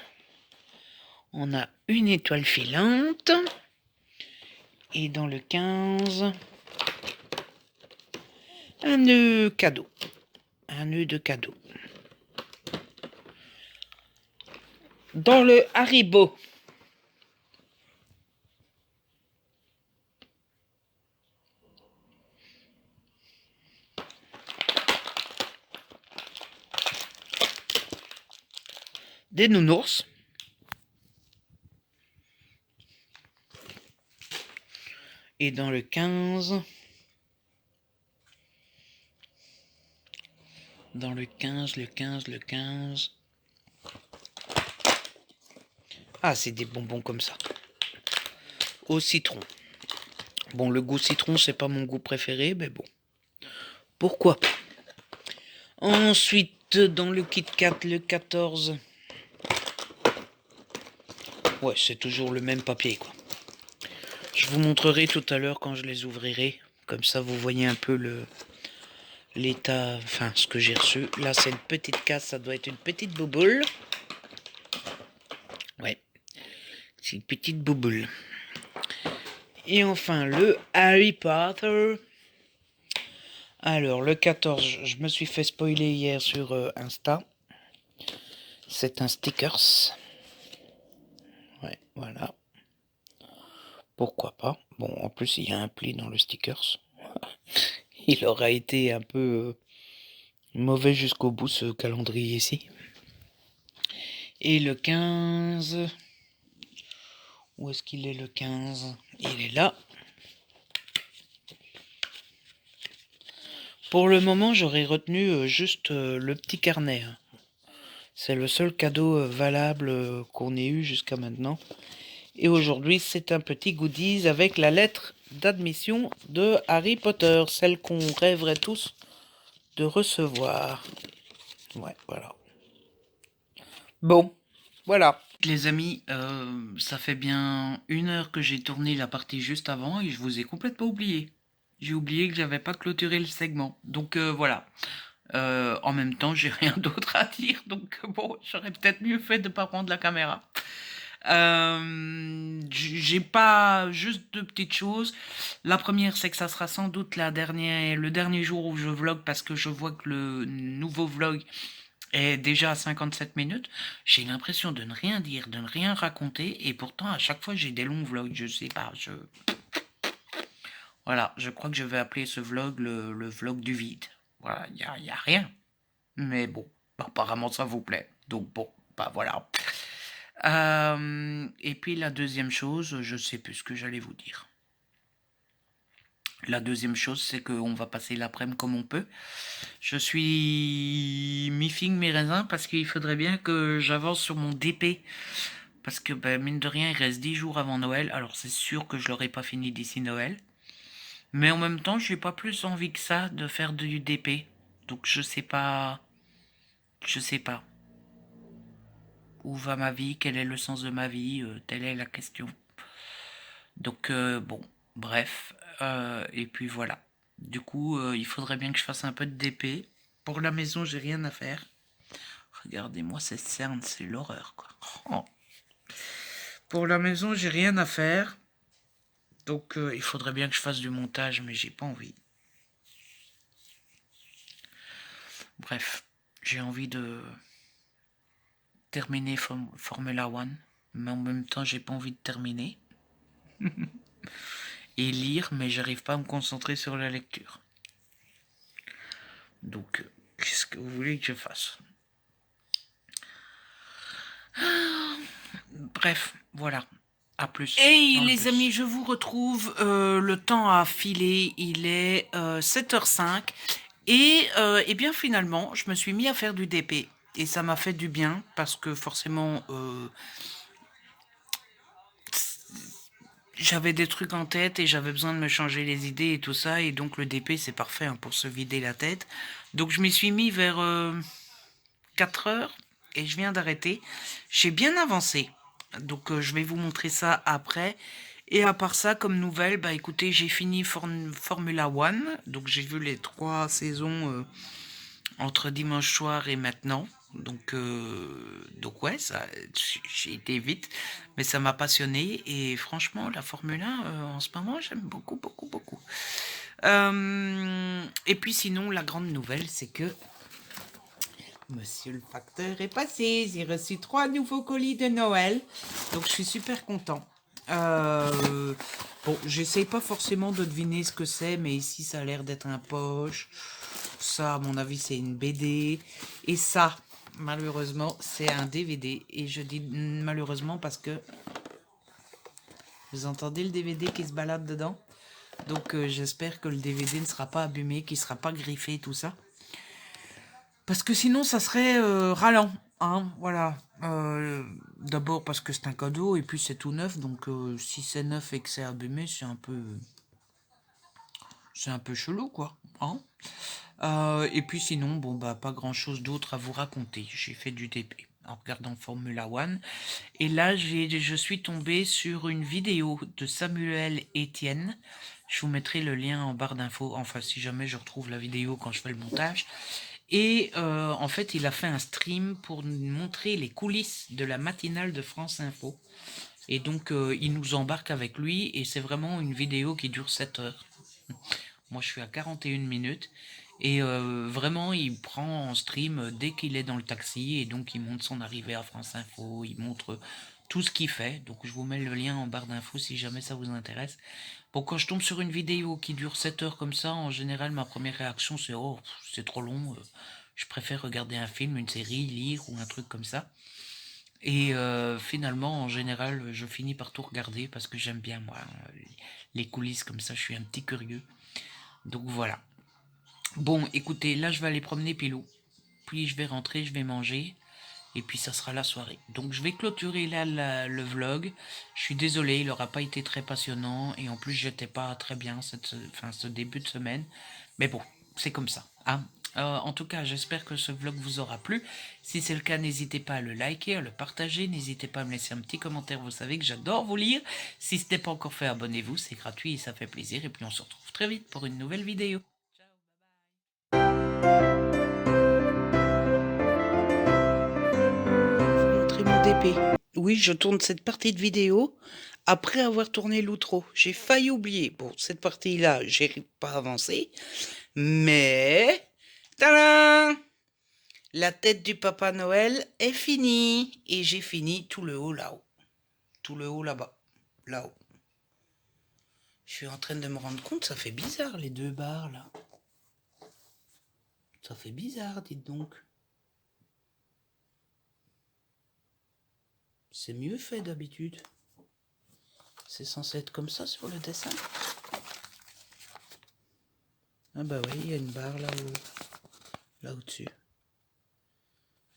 On a une étoile filante. Et dans le 15, un nœud cadeau. Un nœud de cadeau. Dans le Haribo, des nounours. Et dans le 15, le 15. Ah, c'est des bonbons comme ça. Au citron. Bon, le goût citron, c'est pas mon goût préféré, mais bon. Pourquoi pas. Ensuite, dans le Kit Kat, le 14. Ouais, c'est toujours le même papier, quoi. Je vous montrerai tout à l'heure quand je les ouvrirai. Comme ça, vous voyez un peu l'état, enfin, ce que j'ai reçu. Là, c'est une petite casse, ça doit être une petite bouboule. Ouais, c'est une petite bouboule. Et enfin, le Harry Potter. Alors, le 14, je me suis fait spoiler hier sur Insta. C'est un stickers. Ouais, voilà. Pourquoi pas. Bon, en plus, il y a un pli dans le stickers. Il aura été un peu mauvais jusqu'au bout, ce calendrier-ci. Et le 15... Où est-ce qu'il est le 15? Il est là. Pour le moment, j'aurais retenu juste le petit carnet. C'est le seul cadeau valable qu'on ait eu jusqu'à maintenant. Et aujourd'hui, c'est un petit goodies avec la lettre d'admission de Harry Potter, celle qu'on rêverait tous de recevoir. Ouais, voilà. Bon, voilà. Les amis, ça fait bien 1 heure que j'ai tourné la partie juste avant et je vous ai complètement oublié. J'ai oublié que j'avais pas clôturé le segment. Donc voilà. En même temps, j'ai rien d'autre à dire. Donc bon, j'aurais peut-être mieux fait de pas prendre la caméra. J'ai pas juste 2 petites choses. La première, c'est que ça sera sans doute le dernier jour où je vlog parce que je vois que le nouveau vlog est déjà à 57 minutes. J'ai l'impression de ne rien dire, de ne rien raconter et pourtant à chaque fois j'ai des longs vlogs. Je sais pas, voilà, je crois que je vais appeler ce vlog le vlog du vide. Voilà, y a rien. Mais bon, apparemment ça vous plaît. Donc bon, bah voilà. Et puis la deuxième chose, je sais plus ce que j'allais vous dire. La deuxième chose, c'est qu'on va passer l'après-midi comme on peut. Je suis mi-figue, mi-raisin parce qu'il faudrait bien que j'avance sur mon DP. Parce que, ben, mine de rien, il reste 10 jours avant Noël. Alors c'est sûr que je l'aurai pas fini d'ici Noël. Mais en même temps, j'ai pas plus envie que ça de faire du DP. Donc je sais pas. Je sais pas. Où va ma vie? Quel est le sens de ma vie? Telle est la question. Donc bon, bref. Et puis voilà. Du coup, il faudrait bien que je fasse un peu de DP. Pour la maison, j'ai rien à faire. Regardez-moi cette scène, c'est l'horreur, quoi. Oh. Pour la maison, j'ai rien à faire. Donc il faudrait bien que je fasse du montage, mais j'ai pas envie. Bref, j'ai envie de terminer Formula One, mais en même temps, j'ai pas envie de terminer. Et lire, mais j'arrive pas à me concentrer sur la lecture. Donc, qu'est-ce que vous voulez que je fasse? Bref, voilà. À plus. Hey les amis, je vous retrouve. Le temps a filé. Il est 7h05. Et bien finalement, je me suis mis à faire du DP. Et ça m'a fait du bien parce que forcément, j'avais des trucs en tête et j'avais besoin de me changer les idées et tout ça. Et donc le DP, c'est parfait pour se vider la tête. Donc je m'y suis mis vers 4h. et je viens d'arrêter. J'ai bien avancé. Donc je vais vous montrer ça après. Et à part ça, comme nouvelle, bah écoutez, j'ai fini Formula One. Donc j'ai vu les 3 saisons entre dimanche soir et maintenant. Donc ouais, ça, j'ai été vite, mais ça m'a passionné. Et franchement, la Formule 1, en ce moment, j'aime beaucoup, beaucoup, beaucoup. Et puis sinon, la grande nouvelle, c'est que Monsieur le facteur est passé. J'ai reçu 3 nouveaux colis de Noël. Donc je suis super content. Bon, j'essaye pas forcément de deviner ce que c'est, mais ici ça a l'air d'être un poche. Ça, à mon avis, c'est une BD. Et ça, malheureusement, c'est un DVD. Et je dis malheureusement parce que vous entendez le DVD qui se balade dedans. Donc j'espère que le DVD ne sera pas abîmé, qu'il ne sera pas griffé, tout ça. Parce que sinon, ça serait ralent. Hein, voilà. D'abord parce que c'est un cadeau et puis c'est tout neuf. Donc si c'est neuf et que c'est abîmé, c'est un peu... C'est un peu chelou, quoi. Hein. Et puis sinon, bon, bah, pas grand-chose d'autre à vous raconter. J'ai fait du DP en regardant Formula One. Et là, je suis tombé sur une vidéo de Samuel Etienne. Je vous mettrai le lien en barre d'infos. Enfin, si jamais je retrouve la vidéo quand je fais le montage. Et en fait, il a fait un stream pour nous montrer les coulisses de la matinale de France Info. Et donc, il nous embarque avec lui. Et c'est vraiment une vidéo qui dure 7 heures. Moi, je suis à 41 minutes. Et vraiment, il prend en stream dès qu'il est dans le taxi. Et donc, il montre son arrivée à France Info. Il montre tout ce qu'il fait. Donc, je vous mets le lien en barre d'infos si jamais ça vous intéresse. Bon, quand je tombe sur une vidéo qui dure 7 heures comme ça, en général, ma première réaction, c'est « Oh, c'est trop long. Je préfère regarder un film, une série, lire ou un truc comme ça. » Et finalement, en général, je finis par tout regarder parce que j'aime bien, moi, les coulisses comme ça. Je suis un petit curieux. Donc voilà. Bon, écoutez, là je vais aller promener Pilou. Puis je vais rentrer, je vais manger. Et puis ça sera la soirée. Donc je vais clôturer là le vlog. Je suis désolé, il n'aura pas été très passionnant. Et en plus, j'étais pas très bien ce début de semaine. Mais bon, c'est comme ça. Hein. En tout cas, j'espère que ce vlog vous aura plu. Si c'est le cas, n'hésitez pas à le liker, à le partager. N'hésitez pas à me laisser un petit commentaire. Vous savez que j'adore vous lire. Si ce n'est pas encore fait, abonnez-vous. C'est gratuit et ça fait plaisir. Et puis on se retrouve très vite pour une nouvelle vidéo. Montrer mon DP. Oui, je tourne cette partie de vidéo après avoir tourné l'outro. J'ai failli oublier. Bon, cette partie-là, j'ai pas avancé. Mais... Tadam! La tête du Papa Noël est finie. Et j'ai fini tout le haut là-haut. Tout le haut là-bas. Là-haut. Je suis en train de me rendre compte, ça fait bizarre les 2 barres là. Ça fait bizarre, dites donc. C'est mieux fait d'habitude. C'est censé être comme ça sur le dessin. Ah bah oui, il y a une barre là-haut. Là au-dessus.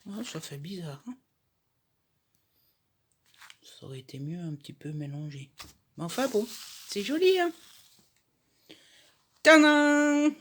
Oh, ça fait bizarre. Hein, ça aurait été mieux un petit peu mélangé. Mais enfin bon, c'est joli, hein. Tadam.